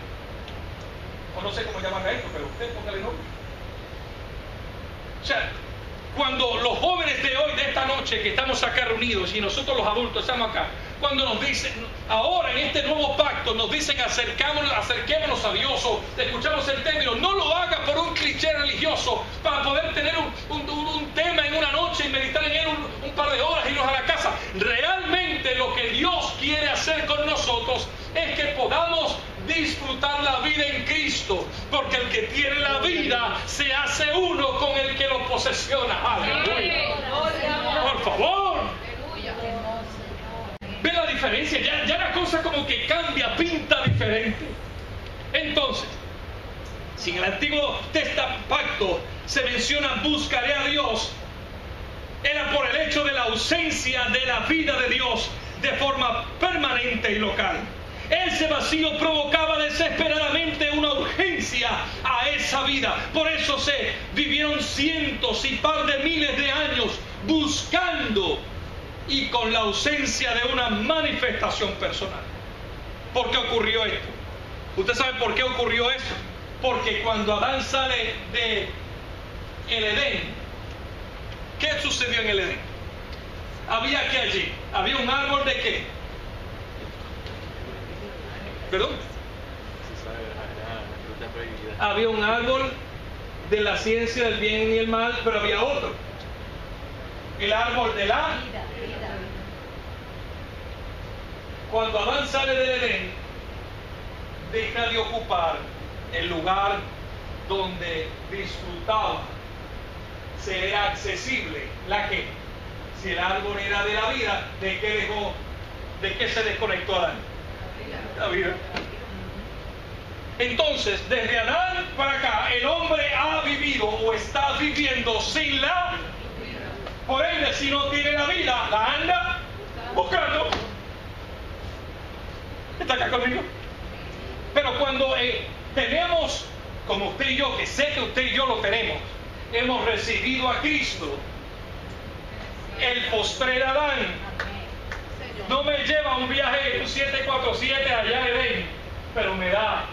O no sé cómo llaman a esto, pero usted póngale nombre. O sea, cuando los jóvenes de hoy, de esta noche, que estamos acá reunidos, y nosotros los adultos estamos acá, cuando nos dicen, ahora en este nuevo pacto, nos dicen acerquémonos a Dios, o escuchamos el término, no lo haga por un cliché religioso, para poder tener un tema en una noche y meditar en él un par de horas y irnos a la casa. Realmente lo que Dios quiere hacer con nosotros es que podamos disfrutar la vida en Cristo, porque el que tiene la vida se hace uno con el que lo posesiona. ¡Aleluya! Por favor. ¿Ve la diferencia? Ya la cosa como que cambia, pinta diferente. Entonces, si en el Antiguo Pacto se menciona buscaré a Dios, era por el hecho de la ausencia de la vida de Dios de forma permanente y local. Ese vacío provocaba desesperadamente una urgencia a esa vida. Por eso se vivieron cientos y par de miles de años buscando y con la ausencia de una manifestación personal. ¿Por qué ocurrió esto? ¿Usted sabe por qué ocurrió eso? Porque cuando Adán sale de el Edén, ¿qué sucedió en el Edén? ¿Había qué allí? ¿Había un árbol de qué? ¿Perdón? Había un árbol de la ciencia del bien y el mal, pero había otro. El árbol de la vida. Cuando Adán sale del Edén, deja de ocupar el lugar donde disfrutaba, se era accesible. ¿La qué? Si el árbol era de la vida, ¿de qué dejó? ¿De qué se desconectó Adán? La vida. Entonces, desde Adán para acá, el hombre ha vivido o está viviendo sin la vida. Por ende, si no tiene la vida, la anda buscando. ¿Está acá conmigo? Pero cuando tenemos, como usted y yo, que sé que usted y yo lo tenemos, hemos recibido a Cristo, el postrer Adán no me lleva a un viaje en un 747 allá en Edén, pero me da.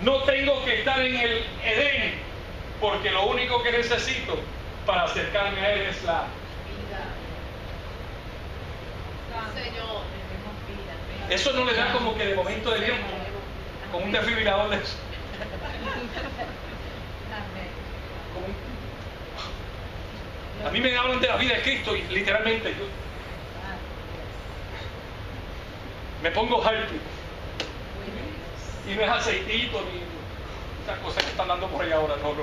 No tengo que estar en el Edén, porque lo único que necesito para acercarme a Él es la vida. Eso no le da como que de momento de Dios, como un desfibrilador de eso. A mí me hablan de la vida de Cristo y literalmente yo me pongo hype. Y no es aceitito ni esas cosas que están dando por ahí ahora, no.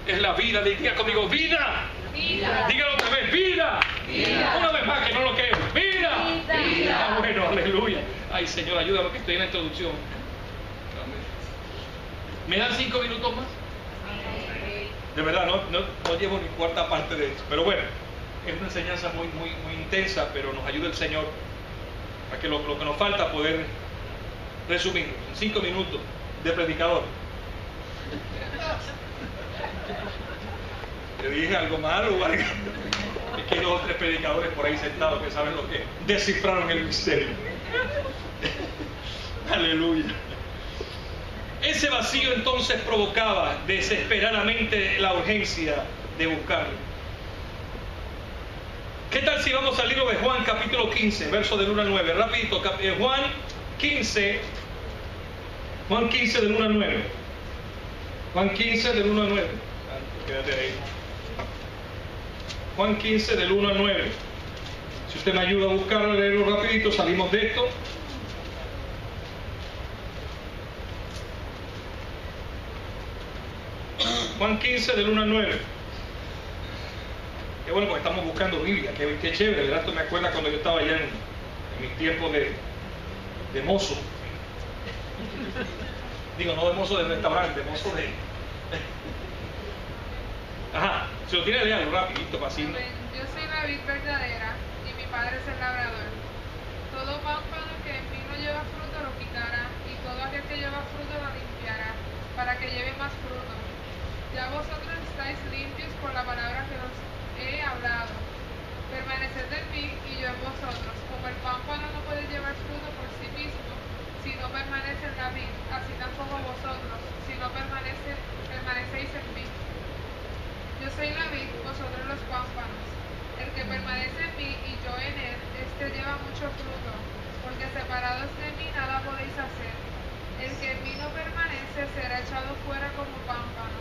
Es la vida, diga conmigo, vida. Vida. Dígalo otra vez, vida. Vida. Una vez más que no lo creo, vida. Vida. Ah, bueno, aleluya. Ay, Señor, ayúdame que estoy en la introducción. ¿Me dan 5 minutos más? De verdad, no llevo ni cuarta parte de esto. Pero bueno, es una enseñanza muy intensa, pero nos ayuda el Señor a que lo que nos falta poder resumir en 5 minutos de predicador. ¿Le dije algo malo o algo? Es que hay 2 o 3 predicadores por ahí sentados que saben lo que descifraron el misterio. Aleluya. Ese vacío entonces provocaba desesperadamente la urgencia de buscarlo. ¿Qué tal si vamos al libro de Juan, capítulo 15, verso del 1 al 9? Rapidito, Juan 15 del 1 al 9. Juan 15 del 1 al 9. Quédate ahí. Juan 15 del 1 al 9. Si usted me ayuda a buscarlo, a leerlo rapidito, salimos de esto. Juan 15 del 1 al 9. Qué bueno, porque estamos buscando Biblia, qué chévere, ¿verdad? Esto me acuerda cuando yo estaba allá en mis tiempos de mozo. Digo, no de mozo de restaurante, de mozo de... Ajá, se lo tiene leerlo rapidito para así. Yo soy la vid verdadera y mi padre es el labrador. Todo pámpano que en mí no lleva fruto lo quitará, y todo aquel que lleva fruto lo limpiará, para que lleve más fruto. Ya vosotros estáis limpios por la palabra que os he hablado. Permaneced en mí y yo en vosotros. Como el pámpano no puede llevar fruto por sí mismo si no permanece en la vid, así tampoco vosotros, si no permanecéis en mí. Yo soy la vid, vosotros los pámpanos. El que permanece en mí y yo en él, este lleva mucho fruto, porque separados de mí nada podéis hacer. El que en mí no permanece será echado fuera como pámpano,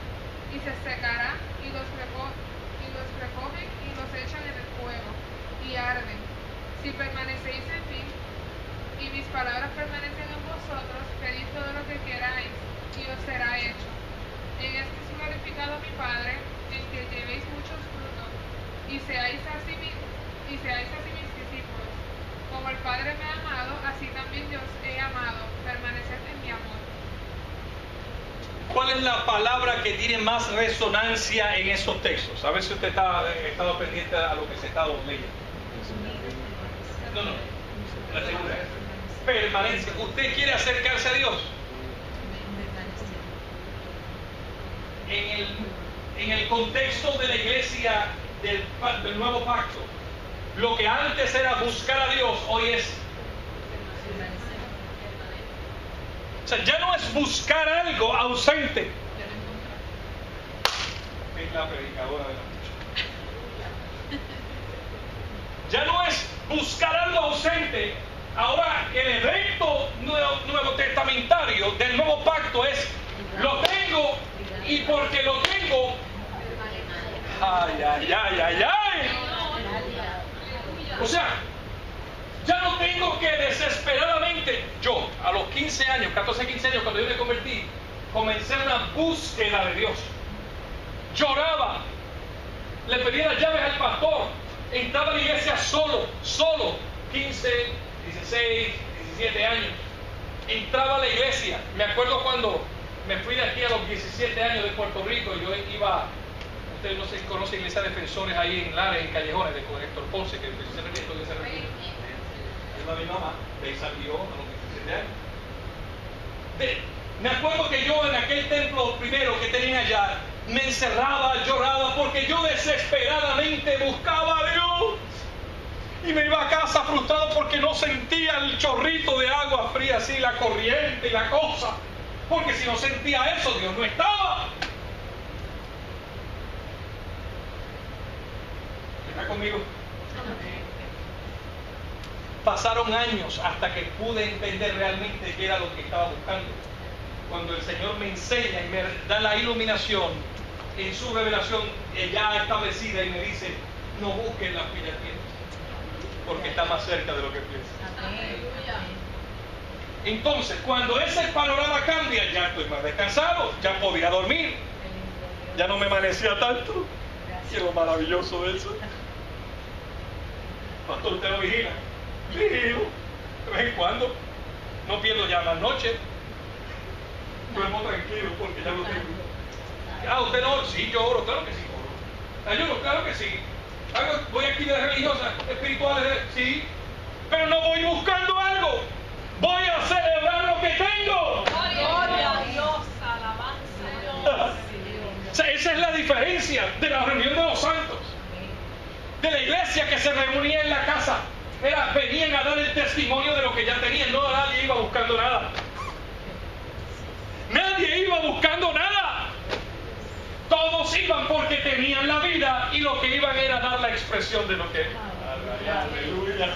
y se secará, y los recogen y los echan en el fuego, y arden. Si permanecéis en mí, y mis palabras permanecen en vosotros, pedid todo lo que queráis, y os será hecho. En esto es glorificado mi Padre, en que llevéis muchos frutos, y seáis así mis discípulos. Como el Padre me ha amado, así también yo os he amado. Permaneced en mi amor. ¿Cuál es la palabra que tiene más resonancia en esos textos? A ver si usted ha estado pendiente a lo que se está leyendo. No, la segunda es permanencia. ¿Usted quiere acercarse a Dios? En el contexto de la iglesia del nuevo pacto, lo que antes era buscar a Dios, hoy es... O sea, ya no es buscar algo ausente. Es la predicadora de la noche. Ya no es buscar algo ausente. Ahora el evento nuevo testamentario del nuevo pacto es: lo tengo, y porque lo tengo, o sea, ya no tengo que desesperadamente. Yo a los 15 años, 14, 15 años, cuando yo me convertí, comencé una búsqueda de Dios. Lloraba, le pedía las llaves al pastor, entraba a la iglesia solo, 15, 16, 17 años, entraba a la iglesia. Me acuerdo cuando me fui de aquí a los 17 años de Puerto Rico, yo iba, ustedes no se conocen Iglesia Defensores ahí en Lares, en Callejones, de Héctor Ponce, que precisamente esto se retira. Es mi mamá, de ahí salió a los 17 años. Me acuerdo que yo en aquel templo primero que tenía allá, me encerraba, lloraba, porque yo desesperadamente buscaba a Dios. Y me iba a casa frustrado porque no sentía el chorrito de agua fría, así, la corriente y la cosa. Porque si no sentía eso, Dios no estaba. ¿Está conmigo? Pasaron años hasta que pude entender realmente qué era lo que estaba buscando. Cuando el Señor me enseña y me da la iluminación en su revelación ya establecida y me dice: no busquen las que ya tienes, porque está más cerca de lo que piensas. Entonces, cuando ese panorama cambia, ya estoy más descansado, ya podía dormir, ya no me amanecía tanto. ¿Qué es lo maravilloso de eso? Pastor, ¿usted lo vigila? Vigilo, de vez en cuando. No pierdo ya la noche. Duermo tranquilo porque ya lo tengo. ¿Usted no? Sí, yo oro, claro que sí oro. Ayuno, claro que sí. Voy a actividades religiosas, espirituales, sí. Pero no voy buscando algo. Voy a celebrar lo que tengo. Gloria a Dios, alabanza a Dios. O sea, esa es la diferencia de la reunión de los santos, de la iglesia que se reunía en la casa. Venían a dar el testimonio de lo que ya tenían. No, nadie iba buscando nada. Nadie iba buscando nada. Todos iban porque tenían la vida y lo que iban era dar la expresión de lo que... Aleluya.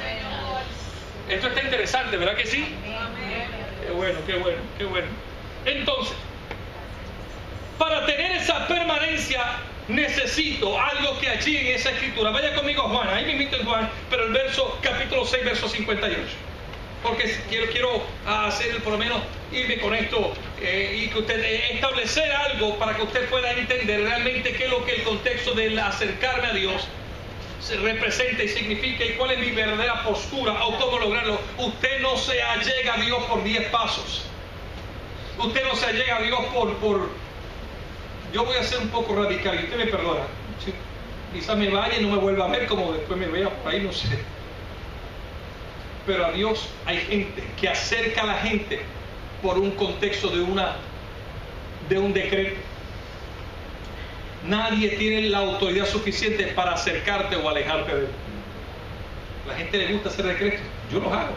Esto está interesante, ¿verdad que sí? Qué bueno, qué bueno, qué bueno. Entonces, para tener esa permanencia necesito algo que allí en esa escritura. Vaya conmigo a Juan, ahí mismo en Juan, pero el capítulo 6, verso 58. Porque quiero hacer, por lo menos, irme con esto y que usted establecer algo para que usted pueda entender realmente qué es lo que el contexto del acercarme a Dios se representa y significa, y cuál es mi verdadera postura o cómo lograrlo. Usted no se allega a Dios por 10 pasos. Usted no se allega a Dios por... Yo voy a ser un poco radical y usted me perdona. ¿Sí? Quizá me vaya y no me vuelva a ver, como después me vea por ahí, no sé. Pero a Dios hay gente que acerca a la gente por un contexto de un decreto. Nadie tiene la autoridad suficiente para acercarte o alejarte de él. La gente le gusta hacer decretos. Yo los hago,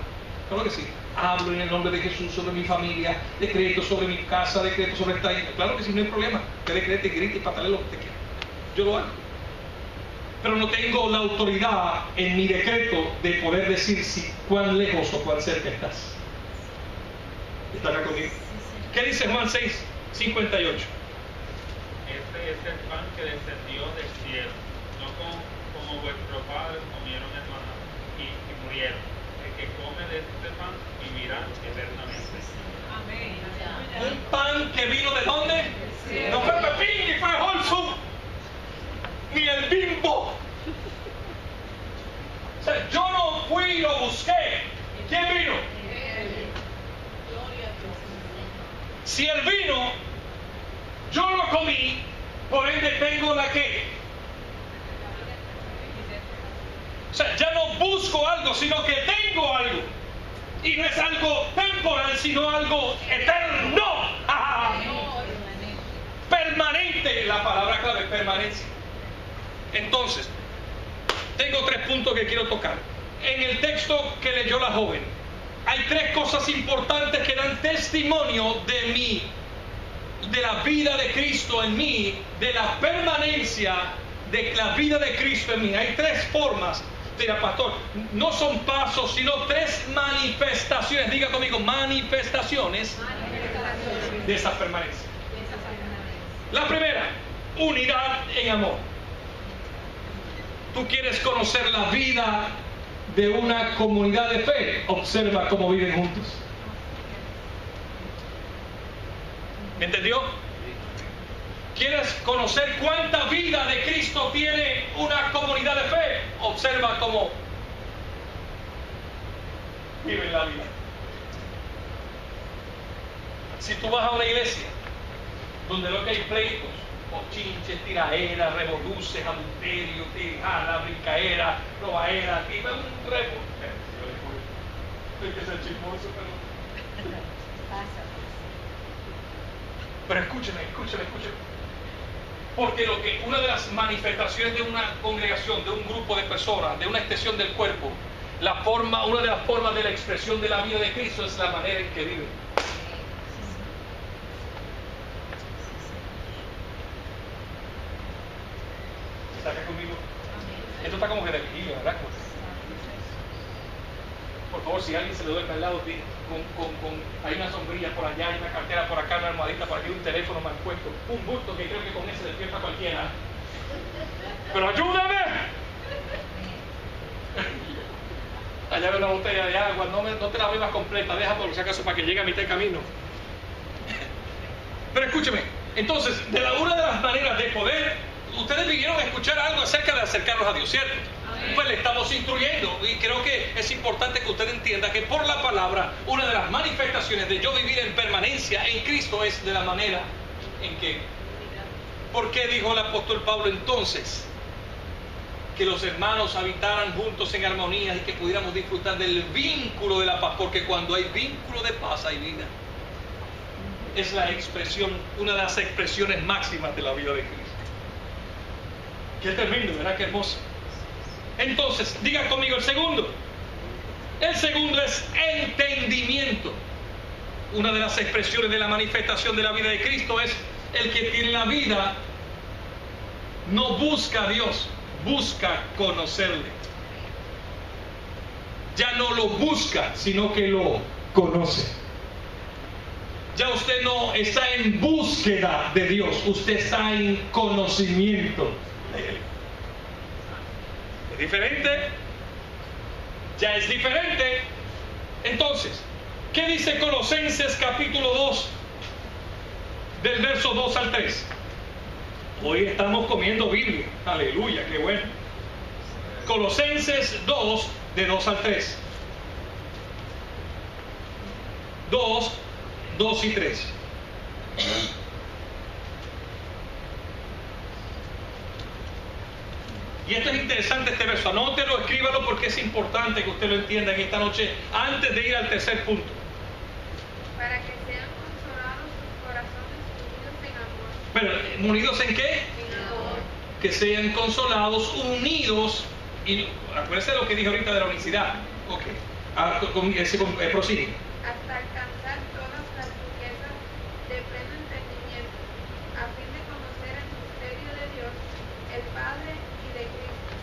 claro que sí. Hablo en el nombre de Jesús sobre mi familia, decreto sobre mi casa, decreto sobre esta isla. Claro que sí, no hay problema. Usted decrete, grite y patale lo que usted quiera. Yo lo hago. Pero no tengo la autoridad en mi decreto de poder decir si cuán lejos o cuán cerca estás. ¿Está acá conmigo? ¿Qué dice Juan 6, 58? Este es el pan que descendió del cielo, no como vuestros padres comieron el maná y murieron. El que come de este pan vivirá eternamente. Amén. Un pan que vino ¿de dónde? No fue Pepín ni fue Holzum ni el Bimbo. O sea, yo no fui y lo busqué. ¿Quién vino? Si él vino, yo lo comí, por ende tengo la que. O sea, ya no busco algo, sino que tengo algo. Y no es algo temporal, sino algo eterno. Permanente, la palabra clave es permanencia. Entonces, tengo 3 puntos que quiero tocar. En el texto que leyó la joven, hay 3 cosas importantes que dan testimonio de mí, de la vida de Cristo en mí, de la permanencia de la vida de Cristo en mí. Hay 3 formas. Mira, pastor, no son pasos, sino 3 manifestaciones. Diga conmigo, manifestaciones de esa permanencia. La primera, unidad en amor. Tú quieres conocer la vida de una comunidad de fe, observa cómo viven juntos. ¿Me entendió? ¿Quieres conocer cuánta vida de Cristo tiene una comunidad de fe? Observa cómo viven la vida. Si tú vas a una iglesia donde lo que hay pleitos, cochinches, tiraderas, revoluces, adulterio, tijada, brincaera, robaera, tipo un repo. Hay que ser chismoso, pero escúcheme. Porque una de las manifestaciones de una congregación, de un grupo de personas, de una extensión del cuerpo, una de las formas de la expresión de la vida de Cristo es la manera en que viven. ¿Está acá conmigo? Esto está como que de vigilia, ¿verdad? Por favor, si alguien se le duerme al lado, hay una sombrilla por allá, hay una cartera por acá, una almohadita por aquí, un teléfono mal puesto, un bulto que creo que con ese despierta cualquiera. ¡Pero ayúdame! Allá ve una botella de agua, no te la bebas completa, deja por si acaso para que llegue a mitad de camino. Pero escúcheme, entonces, una de las maneras de poder, ustedes vinieron a escuchar algo acerca de acercarnos a Dios, ¿cierto? Pues le estamos instruyendo y creo que es importante que usted entienda que por la palabra una de las manifestaciones de yo vivir en permanencia en Cristo es de la manera en que. ¿Por qué dijo el apóstol Pablo entonces que los hermanos habitaran juntos en armonía y que pudiéramos disfrutar del vínculo de la paz? Porque cuando hay vínculo de paz hay vida. Es la expresión, una de las expresiones máximas de la vida de Cristo. Qué tremendo, ¿verdad? Qué hermoso. Entonces, diga conmigo el segundo. El segundo es entendimiento. Una de las expresiones de la manifestación de la vida de Cristo es el que tiene la vida no busca a Dios, busca conocerle. Ya no lo busca, sino que lo conoce. Ya usted no está en búsqueda de Dios, usted está en conocimiento de Él. ¿Es diferente? Ya es diferente. Entonces, ¿qué dice Colosenses capítulo 2? Del verso 2 al 3. Hoy estamos comiendo Biblia. Aleluya, qué bueno. Colosenses 2, de 2 al 3. 2 y 3. Y esto es interesante, este verso. Anótelo, escríbalo, porque es importante que usted lo entienda en esta noche, antes de ir al tercer punto. Para que sean consolados sus corazones unidos en amor. Pero, ¿unidos en qué? En amor. Que sean consolados, unidos. Y acuérdense de lo que dije ahorita de la unicidad. Ok. Prosigue. Hasta alcanzar todas las riquezas de pleno entendimiento, a fin de conocer el misterio de Dios, el Padre y de Cristo,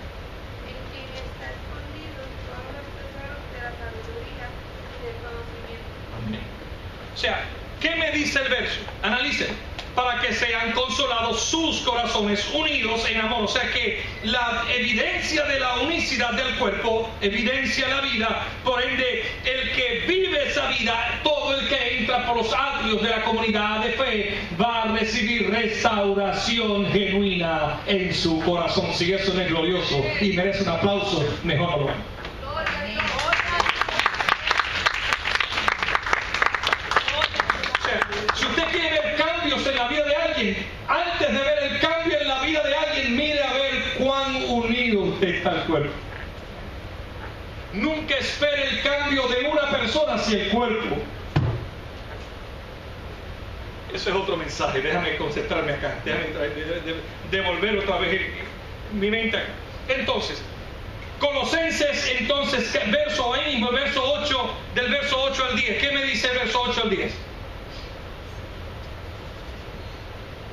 en quien está escondidos todos los tesoros de la sabiduría y del conocimiento. Amén. O sea, ¿qué me dice el verso? Analicen. Para que sean consolados sus corazones unidos en amor. O sea que la evidencia de la unicidad del cuerpo evidencia la vida. Por ende, el que vive esa vida, todo el que entra por los atrios de la comunidad de fe, va a recibir restauración genuina en su corazón. Si eso no es glorioso y merece un aplauso, mejor no lo haga. Si usted quiere ver cambios en la vida de alguien, cuerpo. Nunca espere el cambio de una persona hacia el cuerpo. Eso es otro mensaje. Déjame concentrarme acá. Déjame devolver otra vez mi mente acá. Entonces, Colosenses, entonces, verso 8, del verso 8 al 10. ¿Qué me dice el verso 8 al 10?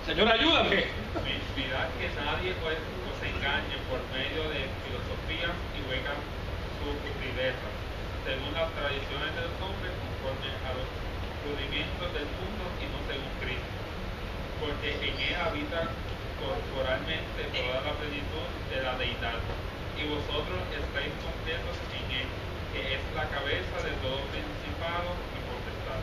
Señor, ayúdame. Mirad que nadie os engañe por medio de filosofías y huecas sutilezas, según las tradiciones de los hombres, conforme a los rudimientos del mundo y no según Cristo. Porque en él habita corporalmente toda la plenitud de la deidad, y vosotros estáis completos en él, que es la cabeza de todo principado y potestad.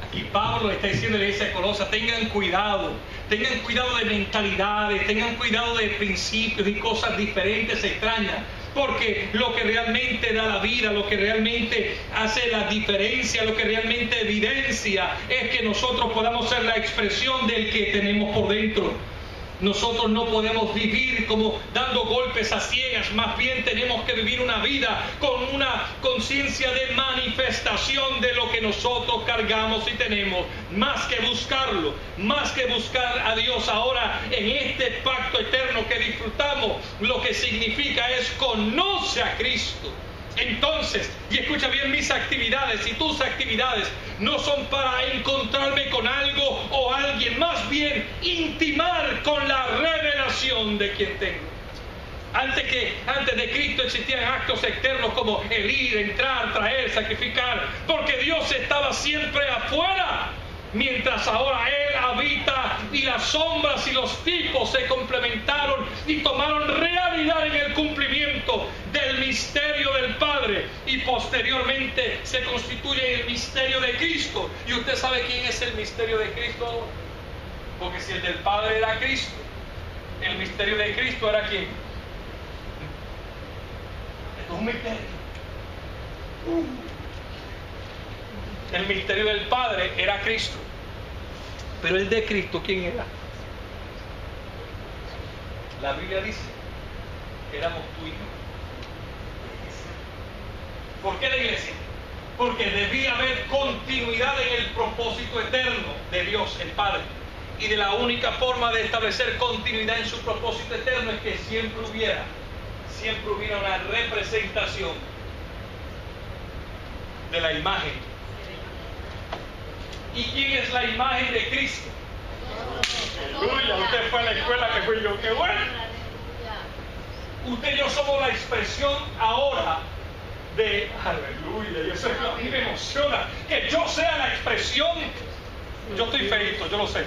Aquí Pablo está diciendo a la iglesia de Colosas, tengan cuidado de mentalidades, tengan cuidado de principios y cosas diferentes, extrañas, porque lo que realmente da la vida, lo que realmente hace la diferencia, lo que realmente evidencia es que nosotros podamos ser la expresión del que tenemos por dentro. Nosotros no podemos vivir como dando golpes a ciegas, más bien tenemos que vivir una vida con una conciencia de manifestación de lo que nosotros cargamos y tenemos, más que buscarlo, más que buscar a Dios ahora en este pacto eterno que disfrutamos, lo que significa es conoce a Cristo. Entonces, y escucha bien, mis actividades y tus actividades no son para encontrarme con algo o alguien, más bien intimar con la revelación de quien tengo. Antes de Cristo existían actos externos como el ir, entrar, traer, sacrificar, porque Dios estaba siempre afuera, mientras ahora Él habita y las sombras y los tipos se complementaron y tomaron realidad en el cumplimiento del misterio del Padre, y posteriormente se constituye el misterio de Cristo. ¿Y usted sabe quién es el misterio de Cristo? Porque si el del Padre era Cristo, el misterio de Cristo era ¿quién? Esto es un misterio. El misterio del Padre era Cristo. Pero el de Cristo, ¿quién era? La Biblia dice que éramos tú y yo. ¿Por qué la iglesia? Porque debía haber continuidad en el propósito eterno de Dios, el Padre. Y de la única forma de establecer continuidad en su propósito eterno es que siempre hubiera una representación de la imagen. ¿Y quién es la imagen de Cristo? Aleluya, usted fue a la escuela que fui yo, qué bueno. Usted y yo somos la expresión ahora de, aleluya, y eso es lo que a mí me emociona, que yo sea la expresión. Yo estoy feito, yo lo sé,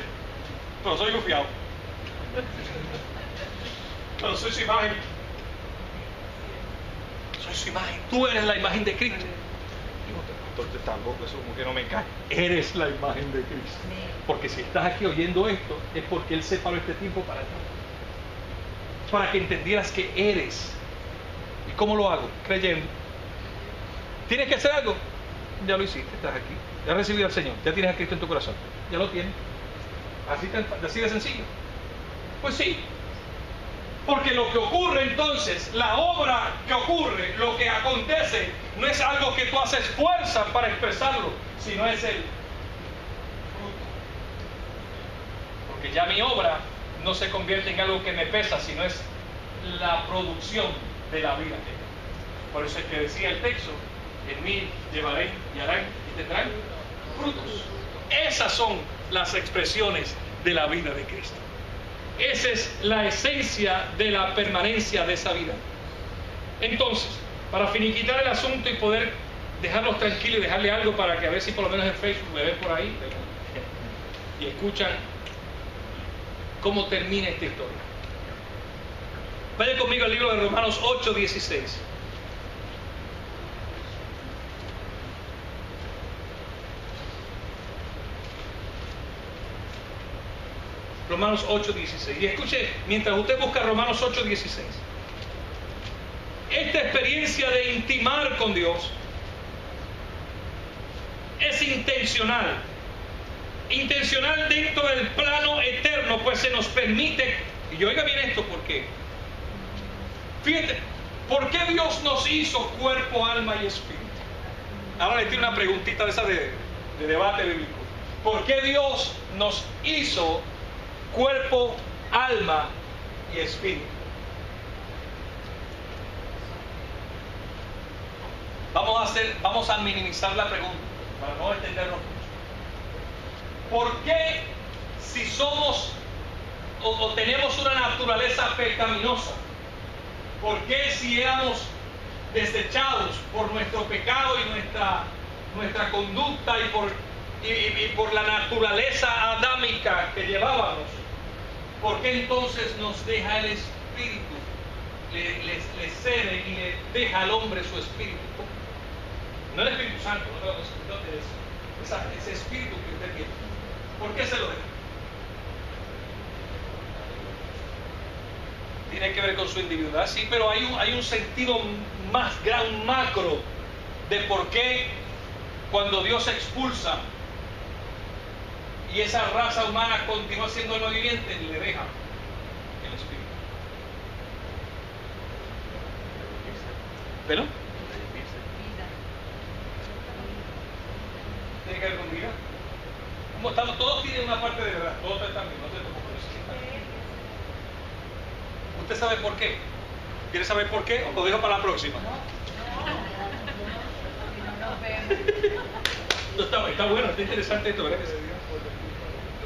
pero soy confiado. Pero soy su imagen. Soy su imagen. Tú eres la imagen de Cristo. Entonces tampoco, eso como que no me cae. Eres la imagen de Cristo. Porque si estás aquí oyendo esto, es porque Él separó este tiempo para ti. Para que entendieras que eres. ¿Y cómo lo hago? Creyendo. ¿Tienes que hacer algo? Ya lo hiciste, estás aquí. Ya has recibido al Señor, ya tienes a Cristo en tu corazón. Ya lo tienes. Así de sencillo. Pues sí. Porque lo que ocurre entonces, la obra que ocurre, lo que acontece, no es algo que tú haces fuerza para expresarlo, sino es el fruto. Porque ya mi obra no se convierte en algo que me pesa, sino es la producción de la vida que tengo. Por eso es que decía el texto, en mí llevaré y harán y tendrán frutos. Esas son las expresiones de la vida de Cristo. Esa es la esencia de la permanencia de esa vida. Entonces, para finiquitar el asunto y poder dejarlos tranquilos y dejarle algo para que a ver si por lo menos en Facebook me ven por ahí y escuchan cómo termina esta historia. Vaya conmigo al libro de Romanos 8:16. Romanos 8:16. Y escuche, mientras usted busca Romanos 8:16, esta experiencia de intimar con Dios es intencional. Intencional dentro del plano eterno, pues se nos permite, y oiga bien esto, porque fíjate, ¿Por qué Dios nos hizo cuerpo, alma y espíritu? Ahora le tiro una preguntita de esa de debate bíblico. ¿Por qué Dios nos hizo cuerpo, alma y espíritu? Vamos a minimizar la pregunta para no entendernos mucho. ¿Por qué, si somos o tenemos una naturaleza pecaminosa, por qué si éramos desechados por nuestro pecado y nuestra conducta y por la naturaleza adámica que llevábamos, por qué entonces nos deja el espíritu, le cede y le deja al hombre su espíritu? No el Espíritu Santo, no ese espíritu que usted tiene. ¿Por qué se lo deja? Tiene que ver con su individualidad, sí, pero hay un sentido más gran, macro, de por qué cuando Dios expulsa y esa raza humana continúa siendo no viviente, le deja el espíritu. ¿Pero? Tiene que ver con vida. Como estamos, todos tienen una parte de verdad, todos también, no se preocupen. ¿Usted sabe por qué? ¿Quiere saber por qué? ¿O lo dejo para la próxima? No, está bueno, está interesante esto, ¿verdad?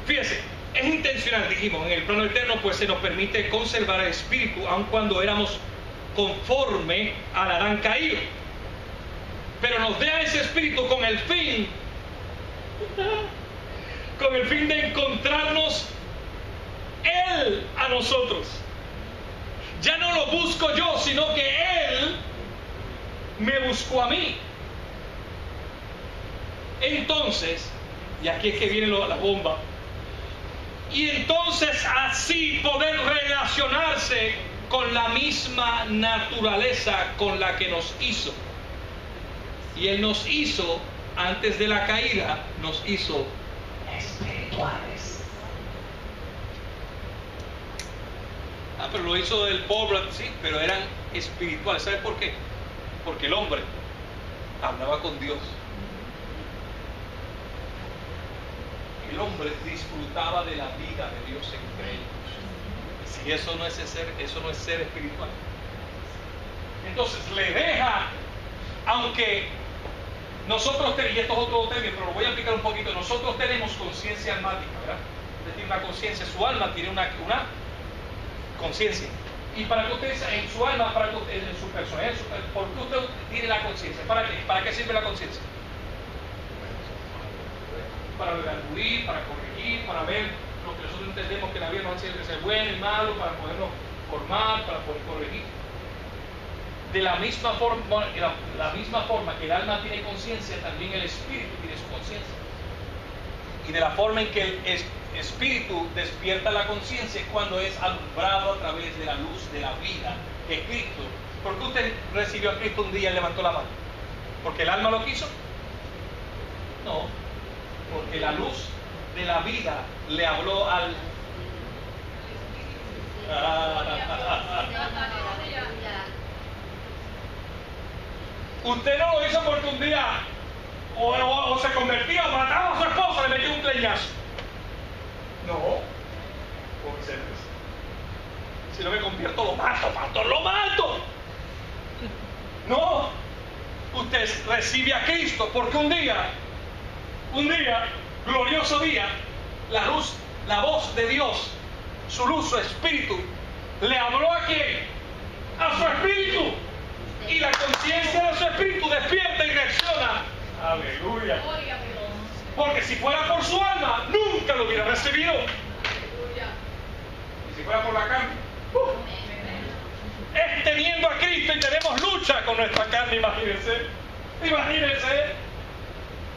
Fíjese, es intencional, dijimos, en el plano eterno, pues se nos permite conservar el espíritu, aun cuando éramos conforme al Adán caído. Pero nos deja ese espíritu con el fin de encontrarnos Él a nosotros. Ya no lo busco yo, sino que Él me buscó a mí. Entonces, y aquí es que viene la bomba, y entonces así poder relacionarse con la misma naturaleza con la que nos hizo. Y Él nos hizo, antes de la caída, nos hizo espirituales. Pero lo hizo del pobre, sí, pero eran espirituales. ¿Sabe por qué? Porque el hombre hablaba con Dios. El hombre disfrutaba de la vida de Dios entre ellos. Si eso no es ser espiritual. Entonces le deja, aunque nosotros tenemos, y esto es otro término, pero lo voy a explicar un poquito. Nosotros tenemos conciencia almática, ¿verdad? Usted tiene una conciencia, su alma tiene una conciencia. Y para que usted, en su alma, para que usted, en su personalidad, ¿por qué usted tiene la conciencia? ¿Para qué? ¿Para qué sirve la conciencia? Para redarguir, para corregir, para ver lo que nosotros entendemos que la vida nos hace ser bueno y malo, para podernos formar, para poder corregir. De la misma forma que el alma tiene conciencia, también el espíritu tiene su conciencia. Y de la forma en que el espíritu despierta la conciencia es cuando es alumbrado a través de la luz de la vida que es Cristo. ¿Por qué usted recibió a Cristo un día y levantó la mano? ¿Porque el alma lo quiso? No, porque la luz de la vida le habló al... Usted no lo hizo porque un día o se convertía o mataba a su esposa, le metió un leñazo. No, porque si no me convierto lo mato, pastor, lo mato. No, usted recibe a Cristo porque un día, glorioso día, la luz, la voz de Dios, su luz, su espíritu, le habló a quién? A su espíritu. Y la conciencia de su espíritu despierta y reacciona. Aleluya. Porque si fuera por su alma, nunca lo hubiera recibido. Y si fuera por la carne, es teniendo a Cristo y tenemos lucha con nuestra carne, imagínense. Imagínense.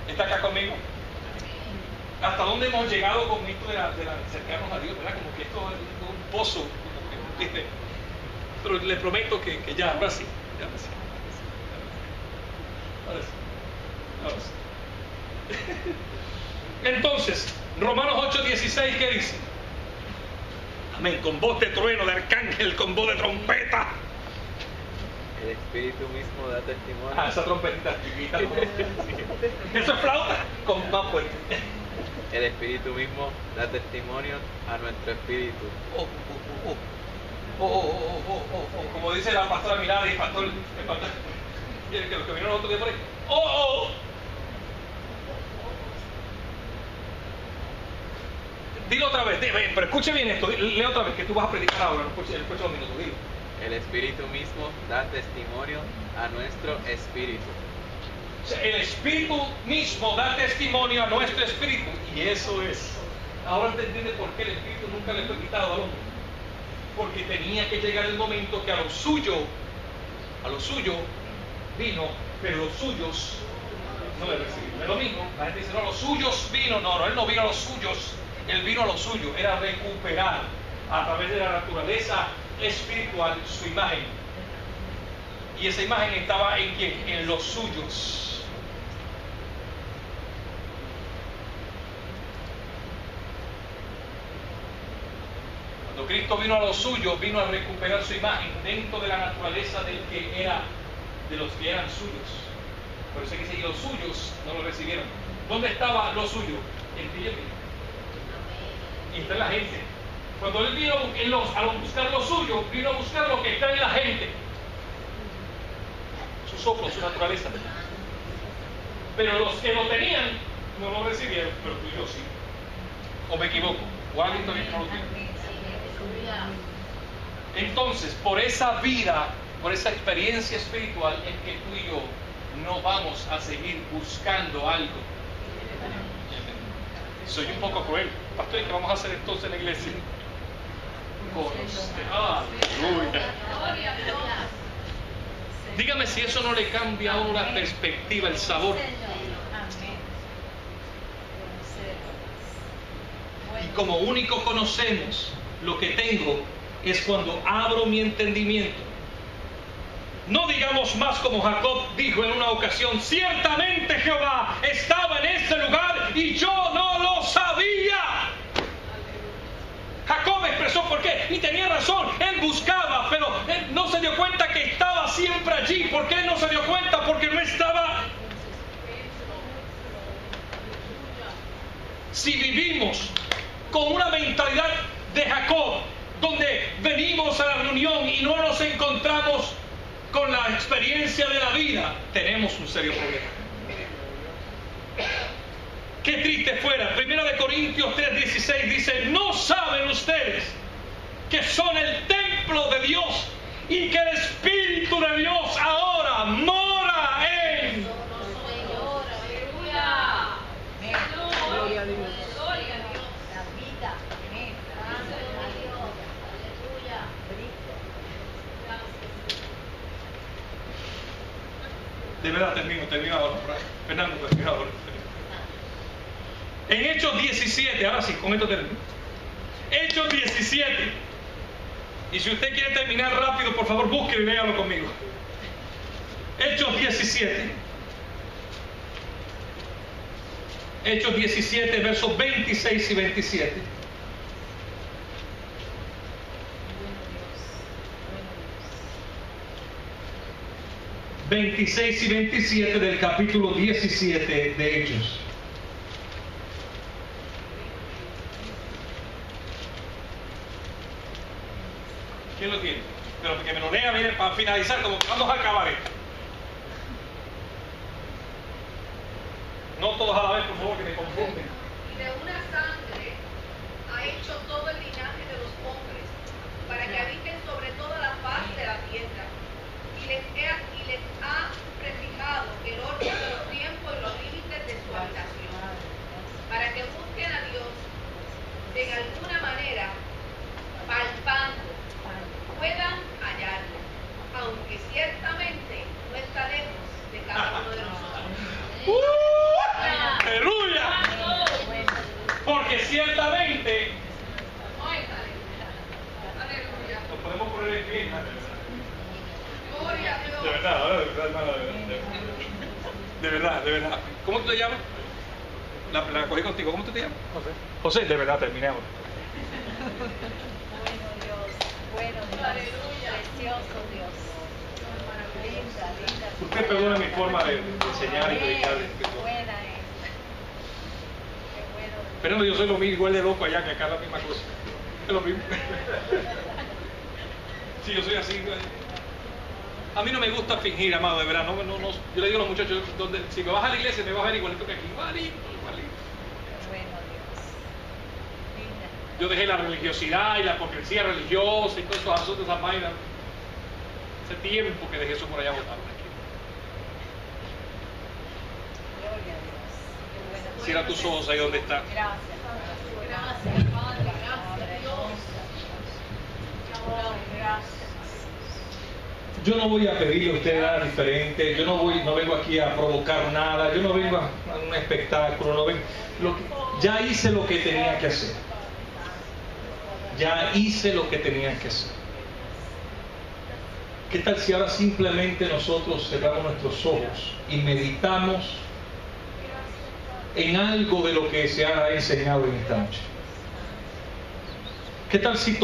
¿Está acá conmigo? ¿Hasta dónde hemos llegado con esto de acercarnos a Dios? ¿Verdad? Como que esto es un pozo. Como que, ¿viste? Pero le prometo que ya, ahora sí. Ahora sí. Entonces, Romanos 8:16, ¿qué dice? Amén, con voz de trueno, de arcángel, con voz de trompeta. El Espíritu mismo da testimonio. Ah, esa trompetita chiquita. Eso es flauta con más fuerte. El Espíritu mismo da testimonio a nuestro espíritu. Como dice la pastora Mirada y el pastor, que los que vinieron otro día por ahí. Dilo otra vez, pero escuche bien esto, lee otra vez, que tú vas a predicar ahora, en los próximos minutos, dilo. El Espíritu mismo da testimonio a nuestro espíritu. O sea, el Espíritu mismo da testimonio a nuestro espíritu, y eso es. Ahora te entiendes por qué el Espíritu nunca le fue quitado al hombre. Porque tenía que llegar el momento que a lo suyo vino, pero los suyos no le recibieron. Es lo mismo, la gente dice, no, los suyos vino, no, él no vino a los suyos, él vino a lo suyo, era recuperar a través de la naturaleza espiritual su imagen. Y esa imagen estaba en quién, en los suyos. Cuando Cristo vino a lo suyo, vino a recuperar su imagen dentro de la naturaleza del que era, de los que eran suyos. Por eso es que dice, y los suyos no lo recibieron. ¿Dónde estaba lo suyo? En ti y en mí. Y está en la gente. Cuando Él vino a buscar lo suyo, vino a buscar lo que está en la gente. Su soplo, su naturaleza. Pero los que lo tenían, no lo recibieron, pero tú y yo sí. ¿O me equivoco? ¿O alguien también no lo tiene? Entonces, por esa vida, por esa experiencia espiritual, es que tú y yo no vamos a seguir buscando algo. Soy un poco cruel. Pastor, ¿y qué vamos a hacer entonces en la iglesia? Dígame si eso no le cambia a uno la perspectiva, el sabor. Y como único conocemos lo que tengo es cuando abro mi entendimiento. No digamos más como Jacob dijo en una ocasión, ciertamente Jehová estaba en este lugar y yo no lo sabía. Jacob expresó por qué, y tenía razón, él buscaba, pero él no se dio cuenta que estaba siempre allí. ¿Por qué no se dio cuenta? Porque no estaba. Si vivimos con una mentalidad de Jacob, donde venimos a la reunión y no nos encontramos con la experiencia de la vida, tenemos un serio problema. Qué triste fuera. 1 Corintios 3:16 dice, ¿no saben ustedes que son el templo de Dios y que el Espíritu de Dios ahora mora en? Gloria a Dios. De verdad, termino ahora. Fernando, termino ahora. En Hechos 17, ahora sí, con esto termino. Hechos 17. Y si usted quiere terminar rápido, por favor, búsquelo y léalo conmigo. Hechos 17. Hechos 17, versos 26 y 27. Bueno, 26 y 27 del capítulo 17 de Hechos. ¿Quién lo tiene? Pero que me lo lea bien para finalizar, como que vamos a acabar esto. No todos a la vez, por favor, que me confunden. Y de una sangre ha hecho todo el linaje de los hombres, para que habiten sobre toda la faz de la tierra. Y les ha prefijado el orden de los tiempos y los límites de su habitación, para que busquen a Dios de alguna manera, palpando, puedan hallarlo, aunque ciertamente no está lejos de cada uno de nosotros. ¡Aleluya! Porque ciertamente nos podemos poner en pie. Gloria a Dios. De verdad, hermano, de verdad. ¿Cómo tú te llamas? La cogí contigo. ¿Cómo tú te llamas? José, de verdad, terminé ahora. Bueno Dios, precioso Dios. Usted perdona mi forma de enseñar y predicar. Pero yo soy lo mismo, igual de loco allá que acá, la misma cosa. Es lo mismo. Sí, yo soy así. A mí no me gusta fingir, amado, de verdad. Yo le digo a los muchachos, si me vas a la iglesia, me vas a ver igualito que aquí. Igualito. Yo dejé la religiosidad y la hipocresía religiosa y todos esos asuntos, esas vainas. Hace tiempo que dejé eso por allá botado. Cierra tus ojos ahí donde está. Yo no voy a pedirle a usted nada diferente, yo no vengo aquí a provocar nada, yo no vengo a un espectáculo, ya hice lo que tenía que hacer. Ya hice lo que tenía que hacer. ¿Qué tal si ahora simplemente nosotros cerramos nuestros ojos y meditamos en algo de lo que se ha enseñado en esta noche? ¿Qué tal si